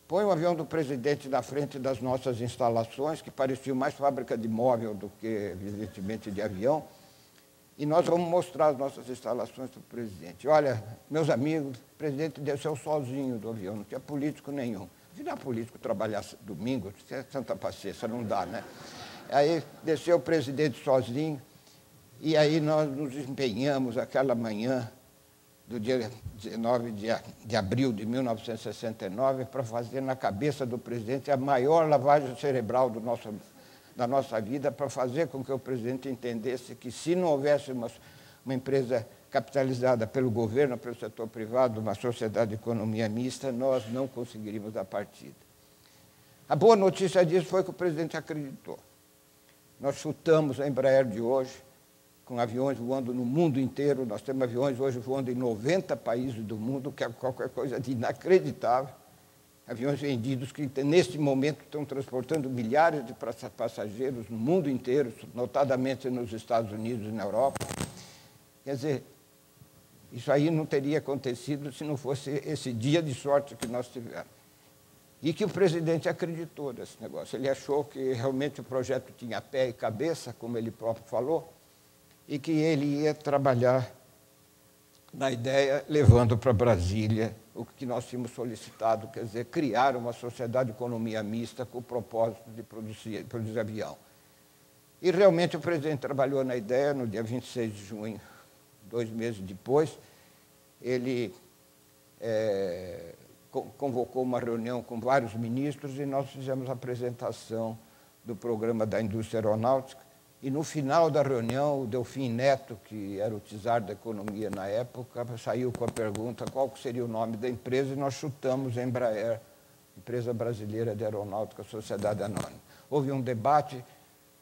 Põe o avião do presidente na frente das nossas instalações, que pareciam mais fábrica de móvel do que, evidentemente, de avião, e nós vamos mostrar as nossas instalações para o presidente. Olha, meus amigos, o presidente desceu sozinho do avião, não tinha político nenhum. Afinal, político trabalhar domingo, é tanta paciência, não dá, né? Aí desceu o presidente sozinho, e aí nós nos empenhamos aquela manhã do dia 19 de abril de 1969 para fazer na cabeça do presidente a maior lavagem cerebral da nossa vida, para fazer com que o presidente entendesse que, se não houvesse uma empresa capitalizada pelo governo, pelo setor privado, uma sociedade de economia mista, nós não conseguiríamos a partida. A boa notícia disso foi que o presidente acreditou. Nós chutamos a Embraer de hoje, com aviões voando no mundo inteiro. Nós temos aviões hoje voando em 90 países do mundo, que é qualquer coisa de inacreditável. Aviões vendidos que, neste momento, estão transportando milhares de passageiros no mundo inteiro, notadamente nos Estados Unidos e na Europa. Quer dizer, isso aí não teria acontecido se não fosse esse dia de sorte que nós tivemos. E que o presidente acreditou nesse negócio. Ele achou que realmente o projeto tinha pé e cabeça, como ele próprio falou, e que ele ia trabalhar na ideia, levando para Brasília o que nós tínhamos solicitado, quer dizer, criar uma sociedade de economia mista com o propósito de produzir avião. E realmente o presidente trabalhou na ideia. No dia 26 de junho, 2 meses depois, ele convocou uma reunião com vários ministros e nós fizemos a apresentação do programa da indústria aeronáutica. E, no final da reunião, o Delfim Neto, que era o czar da economia na época, saiu com a pergunta qual seria o nome da empresa, e nós chutamos a Embraer, Empresa Brasileira de Aeronáutica, Sociedade Anônima. Houve um debate,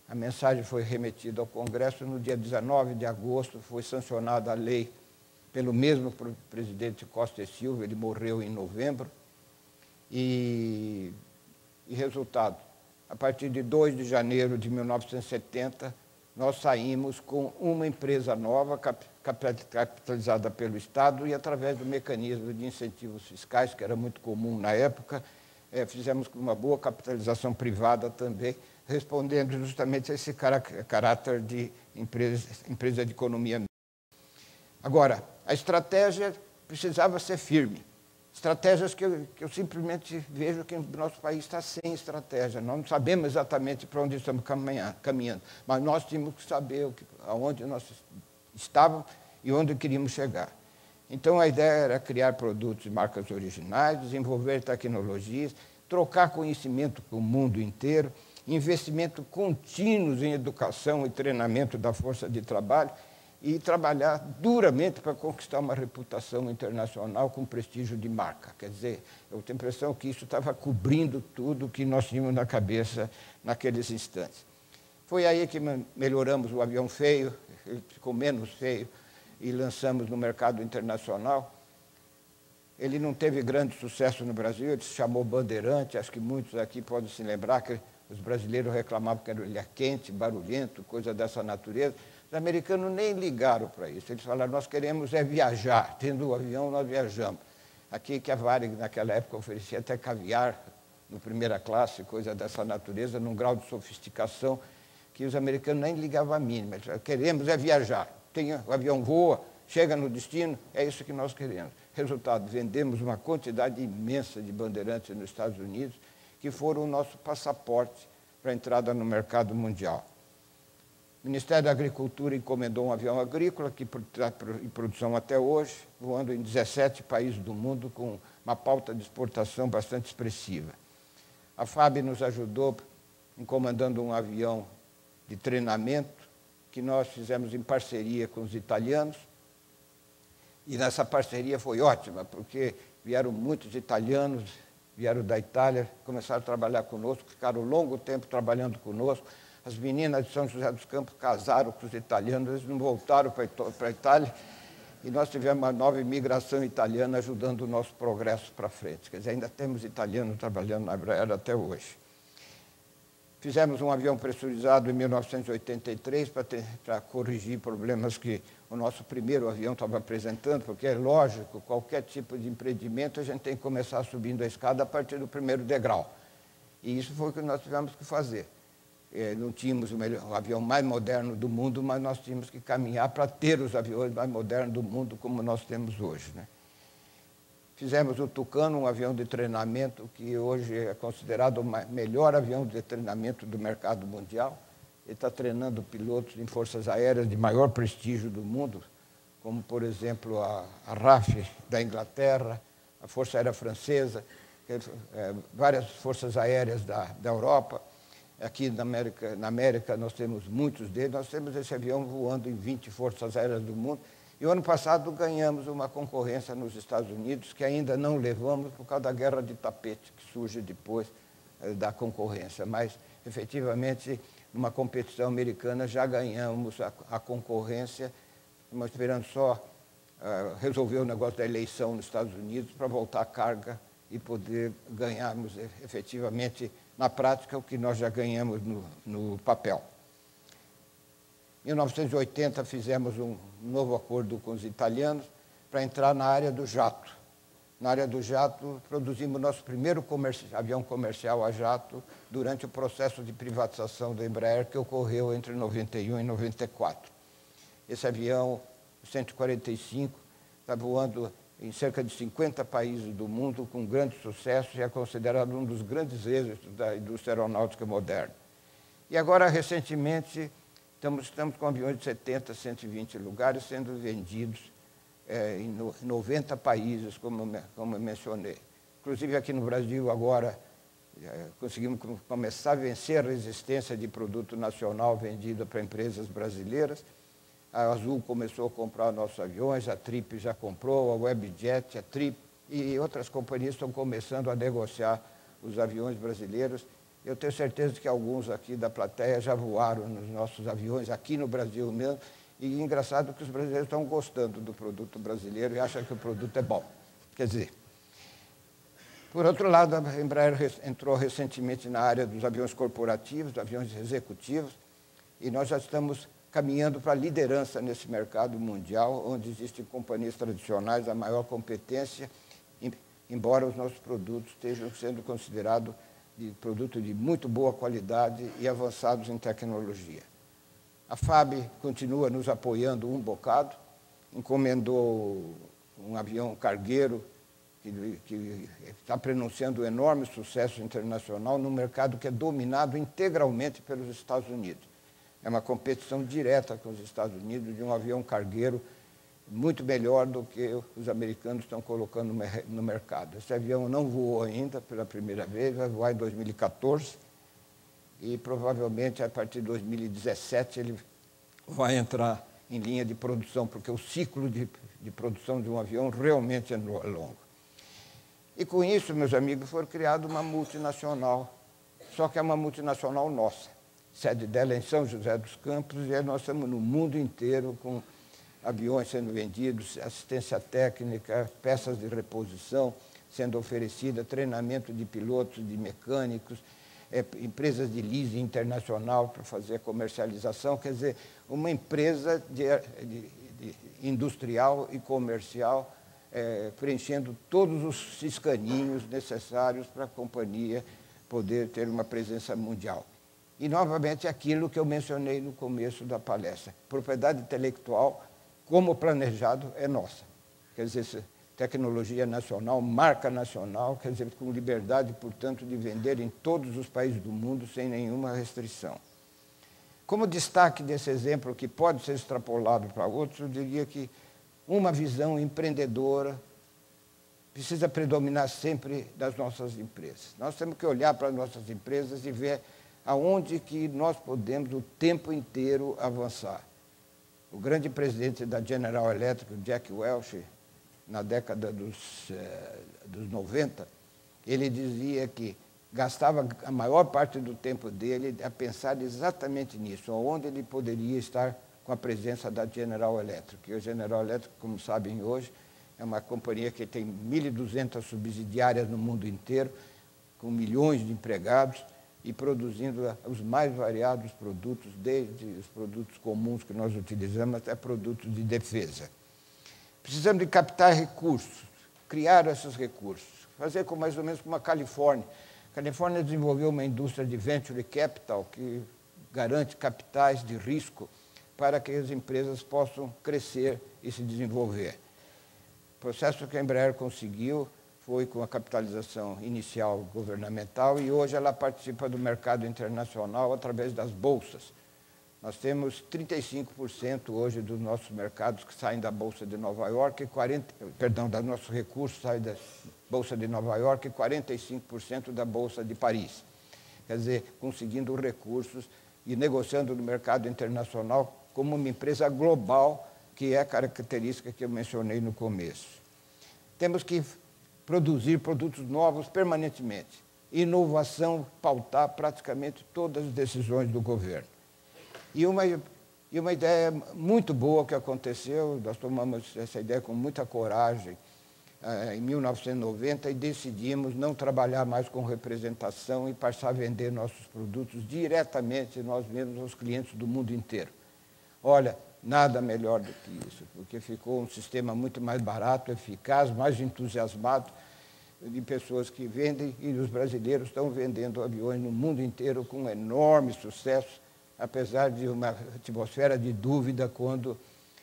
a mensagem foi remetida ao Congresso. No dia 19 de agosto foi sancionada a lei pelo mesmo presidente Costa e Silva, ele morreu em novembro, e resultado, a partir de 2 de janeiro de 1970, nós saímos com uma empresa nova, capitalizada pelo Estado, e através do mecanismo de incentivos fiscais, que era muito comum na época, fizemos com uma boa capitalização privada também, respondendo justamente a esse caráter de empresa de economia. Agora, a estratégia precisava ser firme. Estratégias que eu simplesmente vejo que o nosso país está sem estratégia. Nós não sabemos exatamente para onde estamos caminhando, mas nós tínhamos que saber aonde nós estávamos e onde queríamos chegar. Então, a ideia era criar produtos e marcas originais, desenvolver tecnologias, trocar conhecimento com o mundo inteiro, investimento contínuo em educação e treinamento da força de trabalho e trabalhar duramente para conquistar uma reputação internacional com prestígio de marca. Quer dizer, eu tenho a impressão que isso estava cobrindo tudo o que nós tínhamos na cabeça naqueles instantes. Foi aí que melhoramos o avião feio, ele ficou menos feio, e lançamos no mercado internacional. Ele não teve grande sucesso no Brasil, ele se chamou Bandeirante, acho que muitos aqui podem se lembrar que os brasileiros reclamavam que ele era quente, barulhento, coisa dessa natureza. Os americanos nem ligaram para isso. Eles falaram, nós queremos viajar. Tendo o avião, nós viajamos. Aqui que a Varig, naquela época, oferecia até caviar no primeira classe, coisa dessa natureza, num grau de sofisticação que os americanos nem ligavam a mínima. Eles falaram, queremos viajar. O avião voa, chega no destino, é isso que nós queremos. Resultado, vendemos uma quantidade imensa de Bandeirantes nos Estados Unidos, que foram o nosso passaporte para a entrada no mercado mundial. O Ministério da Agricultura encomendou um avião agrícola, que está em produção até hoje, voando em 17 países do mundo, com uma pauta de exportação bastante expressiva. A FAB nos ajudou encomendando um avião de treinamento, que nós fizemos em parceria com os italianos, e nessa parceria foi ótima, porque vieram muitos italianos, vieram da Itália, começaram a trabalhar conosco, ficaram um longo tempo trabalhando conosco. As meninas de São José dos Campos casaram com os italianos, eles não voltaram para a Itália, e nós tivemos uma nova imigração italiana ajudando o nosso progresso para frente. Quer dizer, ainda temos italianos trabalhando na Embraer até hoje. Fizemos um avião pressurizado em 1983 para corrigir problemas que o nosso primeiro avião estava apresentando, porque é lógico, qualquer tipo de empreendimento a gente tem que começar subindo a escada a partir do primeiro degrau. E isso foi o que nós tivemos que fazer. Não tínhamos o avião mais moderno do mundo, mas nós tínhamos que caminhar para ter os aviões mais modernos do mundo como nós temos hoje, né? Fizemos o Tucano, um avião de treinamento que hoje é considerado o melhor avião de treinamento do mercado mundial. Ele está treinando pilotos em forças aéreas de maior prestígio do mundo, como, por exemplo, a RAF da Inglaterra, a Força Aérea Francesa, várias forças aéreas da Europa. Aqui na América nós temos muitos deles. Nós temos esse avião voando em 20 forças aéreas do mundo. E o ano passado ganhamos uma concorrência nos Estados Unidos, que ainda não levamos por causa da guerra de tapete, que surge depois da concorrência. Mas, efetivamente, numa competição americana, já ganhamos a concorrência, estamos esperando só resolver o negócio da eleição nos Estados Unidos para voltar à carga e poder ganharmos, efetivamente, na prática, o que nós já ganhamos no papel. Em 1980, fizemos um novo acordo com os italianos para entrar na área do jato. Na área do jato, produzimos nosso primeiro avião comercial a jato durante o processo de privatização da Embraer, que ocorreu entre 91 e 94. Esse avião, 145, está voando em cerca de 50 países do mundo com grande sucesso e é considerado um dos grandes êxitos da indústria aeronáutica moderna. E agora, recentemente, estamos com aviões de 70, 120 lugares sendo vendidos em 90 países, como eu mencionei. Inclusive, aqui no Brasil, agora, conseguimos começar a vencer a resistência de produto nacional vendido para empresas brasileiras. A Azul começou a comprar nossos aviões, a Trip já comprou, a Webjet, a Trip, e outras companhias estão começando a negociar os aviões brasileiros. Eu tenho certeza que alguns aqui da plateia já voaram nos nossos aviões, aqui no Brasil mesmo, e engraçado que os brasileiros estão gostando do produto brasileiro e acham que o produto é bom. Quer dizer, por outro lado, a Embraer entrou recentemente na área dos aviões corporativos, dos aviões executivos, e nós já estamos caminhando para a liderança nesse mercado mundial, onde existem companhias tradicionais, a maior competência, embora os nossos produtos estejam sendo considerados de produtos de muito boa qualidade e avançados em tecnologia. A FAB continua nos apoiando um bocado, encomendou um avião cargueiro que está prenunciando um enorme sucesso internacional num mercado que é dominado integralmente pelos Estados Unidos. É uma competição direta com os Estados Unidos de um avião cargueiro muito melhor do que os americanos estão colocando no mercado. Esse avião não voou ainda pela primeira vez, vai voar em 2014 e provavelmente a partir de 2017 ele vai entrar em linha de produção, porque o ciclo de produção de um avião realmente é longo. E com isso, meus amigos, foi criada uma multinacional, só que é uma multinacional nossa. A sede dela é em São José dos Campos e nós estamos no mundo inteiro com aviões sendo vendidos, assistência técnica, peças de reposição sendo oferecida, treinamento de pilotos, de mecânicos, empresas de leasing internacional para fazer a comercialização, quer dizer, uma empresa industrial e comercial preenchendo todos os escaninhos necessários para a companhia poder ter uma presença mundial. E, novamente, aquilo que eu mencionei no começo da palestra, propriedade intelectual, como planejado, é nossa. Quer dizer, tecnologia nacional, marca nacional, quer dizer, com liberdade, portanto, de vender em todos os países do mundo sem nenhuma restrição. Como destaque desse exemplo, que pode ser extrapolado para outros, eu diria que uma visão empreendedora precisa predominar sempre das nossas empresas. Nós temos que olhar para as nossas empresas e ver aonde que nós podemos o tempo inteiro avançar. O grande presidente da General Electric, Jack Welch, na década dos 90, ele dizia que gastava a maior parte do tempo dele a pensar exatamente nisso, onde ele poderia estar com a presença da General Electric. E a General Electric, como sabem hoje, é uma companhia que tem 1.200 subsidiárias no mundo inteiro, com milhões de empregados e produzindo os mais variados produtos, desde os produtos comuns que nós utilizamos até produtos de defesa. Precisamos de captar recursos, criar esses recursos, fazer mais ou menos como a Califórnia. A Califórnia desenvolveu uma indústria de venture capital que garante capitais de risco para que as empresas possam crescer e se desenvolver. O processo que a Embraer conseguiu foi com a capitalização inicial governamental e hoje ela participa do mercado internacional através das bolsas. Nós temos 35% hoje dos nossos mercados que saem da Bolsa de Nova York, dos nossos recursos saem da Bolsa de Nova York e 45% da Bolsa de Paris. Quer dizer, conseguindo recursos e negociando no mercado internacional como uma empresa global, que é a característica que eu mencionei no começo. Temos que produzir produtos novos permanentemente. Inovação pautar praticamente todas as decisões do governo. E uma ideia muito boa que aconteceu, nós tomamos essa ideia com muita coragem em 1990 e decidimos não trabalhar mais com representação e passar a vender nossos produtos diretamente nós mesmos aos clientes do mundo inteiro. Olha, nada melhor do que isso, porque ficou um sistema muito mais barato, eficaz, mais entusiasmado, de pessoas que vendem, e os brasileiros estão vendendo aviões no mundo inteiro com enorme sucesso, apesar de uma atmosfera de dúvida quando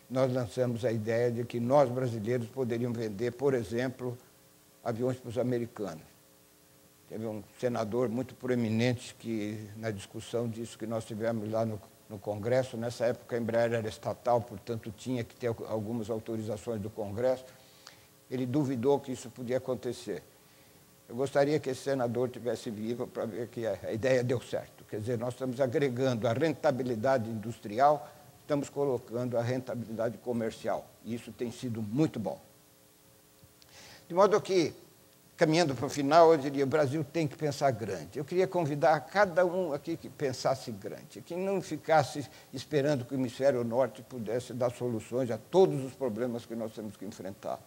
nós lançamos a ideia de que nós, brasileiros, poderíamos vender, por exemplo, aviões para os americanos. Teve um senador muito proeminente que, na discussão disso que nós tivemos lá no Congresso, nessa época a Embraer era estatal, portanto tinha que ter algumas autorizações do Congresso, ele duvidou que isso podia acontecer. Eu gostaria que esse senador tivesse vivo para ver que a ideia deu certo. Quer dizer, nós estamos agregando a rentabilidade industrial, estamos colocando a rentabilidade comercial. E isso tem sido muito bom. De modo que, caminhando para o final, eu diria, o Brasil tem que pensar grande. Eu queria convidar cada um aqui que pensasse grande, que não ficasse esperando que o hemisfério norte pudesse dar soluções a todos os problemas que nós temos que enfrentar.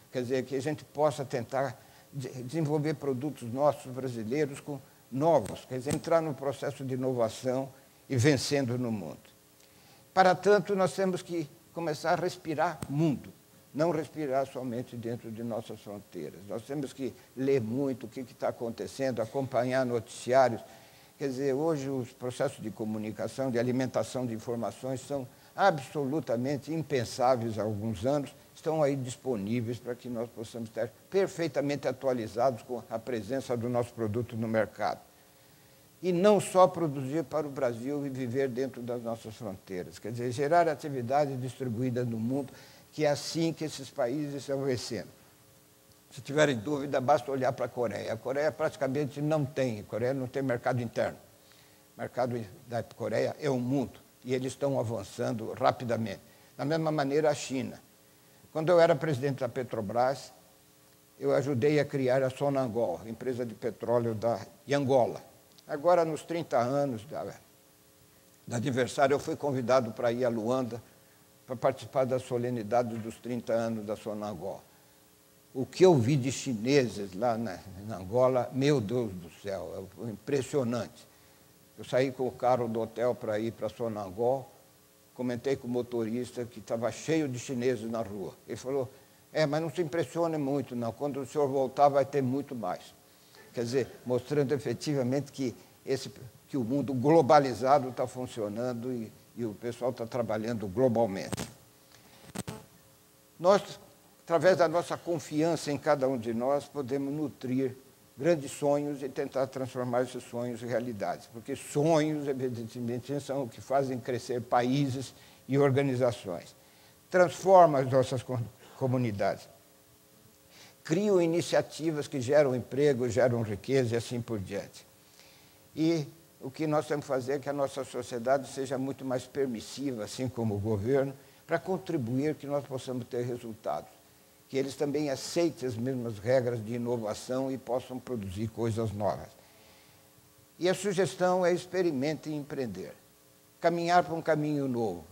Quer dizer, que a gente possa tentar desenvolver produtos nossos brasileiros novos, quer dizer, entrar no processo de inovação e vencendo no mundo. Para tanto, nós temos que começar a respirar mundo, não respirar somente dentro de nossas fronteiras. Nós temos que ler muito o que está acontecendo, acompanhar noticiários. Quer dizer, hoje os processos de comunicação, de alimentação de informações são absolutamente impensáveis há alguns anos, estão aí disponíveis para que nós possamos estar perfeitamente atualizados com a presença do nosso produto no mercado. E não só produzir para o Brasil e viver dentro das nossas fronteiras, quer dizer, gerar atividade distribuída no mundo, que é assim que esses países estão vencendo. Se tiverem dúvida, basta olhar para a Coreia. A Coreia praticamente não tem, a Coreia não tem mercado interno. O mercado da Coreia é o mundo, e eles estão avançando rapidamente. Da mesma maneira, a China. Quando eu era presidente da Petrobras, eu ajudei a criar a Sonangol, empresa de petróleo de Angola. Agora, nos 30 anos do aniversário, eu fui convidado para ir a Luanda para participar da solenidade dos 30 anos da Sonangol. O que eu vi de chineses lá na Angola, meu Deus do céu, é impressionante. Eu saí com o carro do hotel para ir para Sonangol, comentei com o motorista que estava cheio de chineses na rua. Ele falou, mas não se impressione muito, não. Quando o senhor voltar, vai ter muito mais. Quer dizer, mostrando efetivamente que o mundo globalizado está funcionando e o pessoal está trabalhando globalmente. Nós, através da nossa confiança em cada um de nós, podemos nutrir grandes sonhos e tentar transformar esses sonhos em realidades, porque sonhos, evidentemente, são o que fazem crescer países e organizações. Transforma as nossas comunidades. Criam iniciativas que geram emprego, geram riqueza e assim por diante. E o que nós temos que fazer é que a nossa sociedade seja muito mais permissiva, assim como o governo, para contribuir que nós possamos ter resultados. Que eles também aceitem as mesmas regras de inovação e possam produzir coisas novas. E a sugestão é experimente empreender, caminhar para um caminho novo,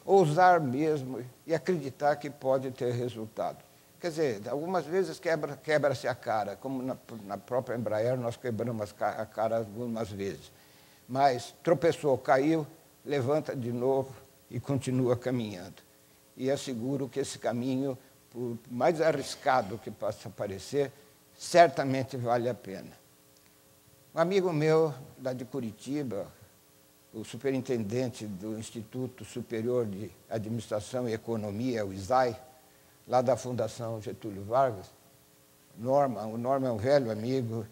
ousar mesmo e acreditar que pode ter resultado. Quer dizer, algumas vezes quebra-se a cara, como na própria Embraer nós quebramos a cara algumas vezes. Mas tropeçou, caiu, levanta de novo e continua caminhando. E asseguro que esse caminho, por mais arriscado que possa parecer, certamente vale a pena. Um amigo meu, lá de Curitiba, o superintendente do Instituto Superior de Administração e Economia, o ISAE, lá da Fundação Getúlio Vargas, o Norma é um velho amigo,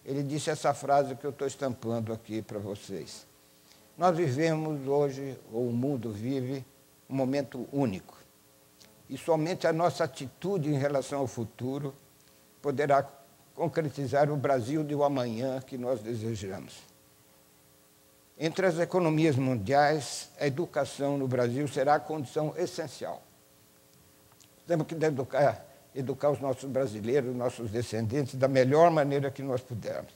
ele disse essa frase que eu estou estampando aqui para vocês. Nós vivemos hoje, ou o mundo vive, um momento único. E somente a nossa atitude em relação ao futuro poderá concretizar o Brasil de amanhã que nós desejamos. Entre as economias mundiais, a educação no Brasil será a condição essencial. Temos que educar os nossos brasileiros, os nossos descendentes, da melhor maneira que nós pudermos.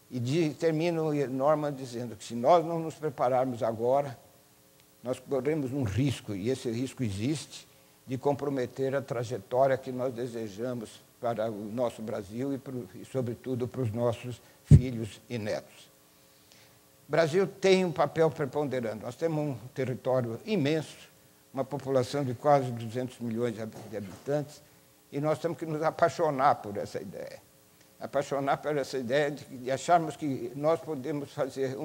E termino Norman dizendo que se nós não nos prepararmos agora, nós corremos um risco, e esse risco existe, de comprometer a trajetória que nós desejamos para o nosso Brasil e sobretudo, para os nossos filhos e netos. O Brasil tem um papel preponderante. Nós temos um território imenso, uma população de quase 200 milhões de habitantes, e nós temos que nos apaixonar por essa ideia. Apaixonar por essa ideia de acharmos que nós podemos fazer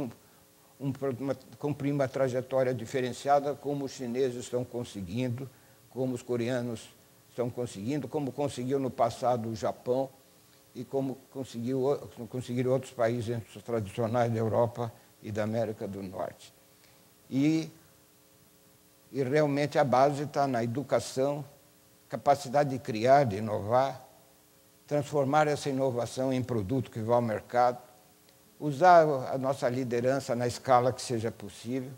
cumprir uma trajetória diferenciada, como os chineses estão conseguindo, como os coreanos estão conseguindo, como conseguiu no passado o Japão e como conseguiram outros países tradicionais da Europa e da América do Norte. E realmente a base está na educação, capacidade de criar, de inovar, transformar essa inovação em produto que vá ao mercado, usar a nossa liderança na escala que seja possível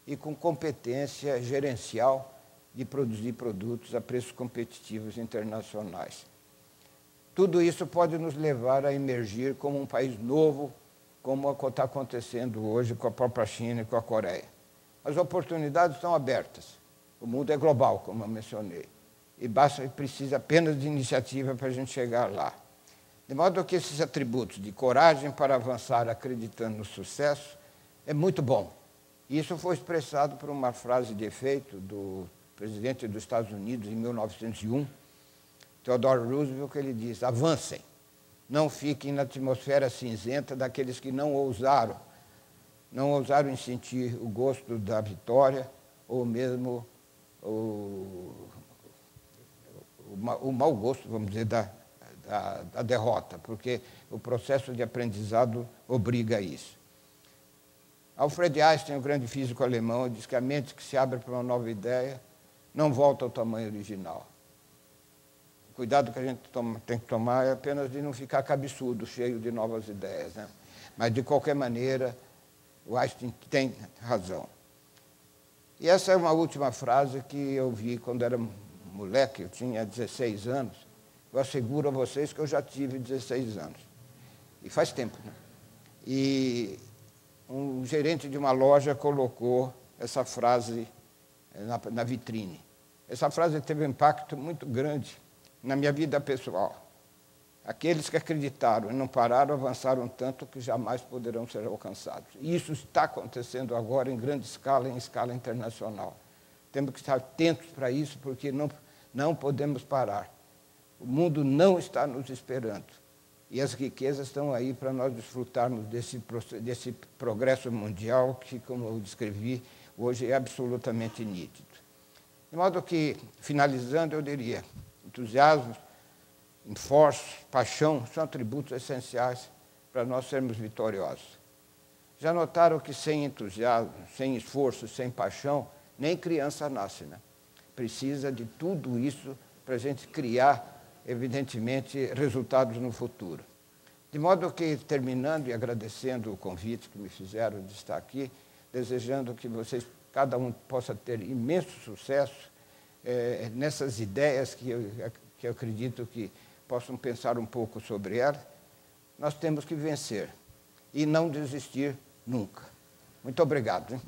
e com competência gerencial de produzir produtos a preços competitivos internacionais. Tudo isso pode nos levar a emergir como um país novo, como está acontecendo hoje com a própria China e com a Coreia. As oportunidades estão abertas. O mundo é global, como eu mencionei. E precisa apenas de iniciativa para a gente chegar lá. De modo que esses atributos de coragem para avançar acreditando no sucesso é muito bom. E isso foi expressado por uma frase de efeito do presidente dos Estados Unidos, em 1901, Theodore Roosevelt, que ele diz, avancem, não fiquem na atmosfera cinzenta daqueles que não ousaram em sentir o gosto da vitória, ou mesmo o mau gosto, vamos dizer, da derrota, porque o processo de aprendizado obriga a isso. Alfred Einstein, o grande físico alemão, diz que a mente que se abre para uma nova ideia não volta ao tamanho original. O cuidado que a gente tem que tomar é apenas de não ficar cabeçudo, cheio de novas ideias, né? Mas, de qualquer maneira, o Einstein tem razão. E essa é uma última frase que eu vi quando era moleque, eu tinha 16 anos. Eu asseguro a vocês que eu já tive 16 anos. E faz tempo, né? E um gerente de uma loja colocou essa frase na vitrine. Essa frase teve um impacto muito grande na minha vida pessoal. Aqueles que acreditaram e não pararam avançaram tanto que jamais poderão ser alcançados. E isso está acontecendo agora em grande escala, em escala internacional. Temos que estar atentos para isso, porque não podemos parar. O mundo não está nos esperando. E as riquezas estão aí para nós desfrutarmos desse progresso mundial que, como eu descrevi, hoje é absolutamente nítido. De modo que, finalizando, eu diria, entusiasmo, esforço, paixão são atributos essenciais para nós sermos vitoriosos. Já notaram que sem entusiasmo, sem esforço, sem paixão, nem criança nasce, né? Precisa de tudo isso para a gente criar, evidentemente, resultados no futuro. De modo que, terminando e agradecendo o convite que me fizeram de estar aqui, desejando que vocês, cada um, possa ter imenso sucesso nessas ideias que eu acredito que possam pensar um pouco sobre elas, nós temos que vencer e não desistir nunca. Muito obrigado. Hein?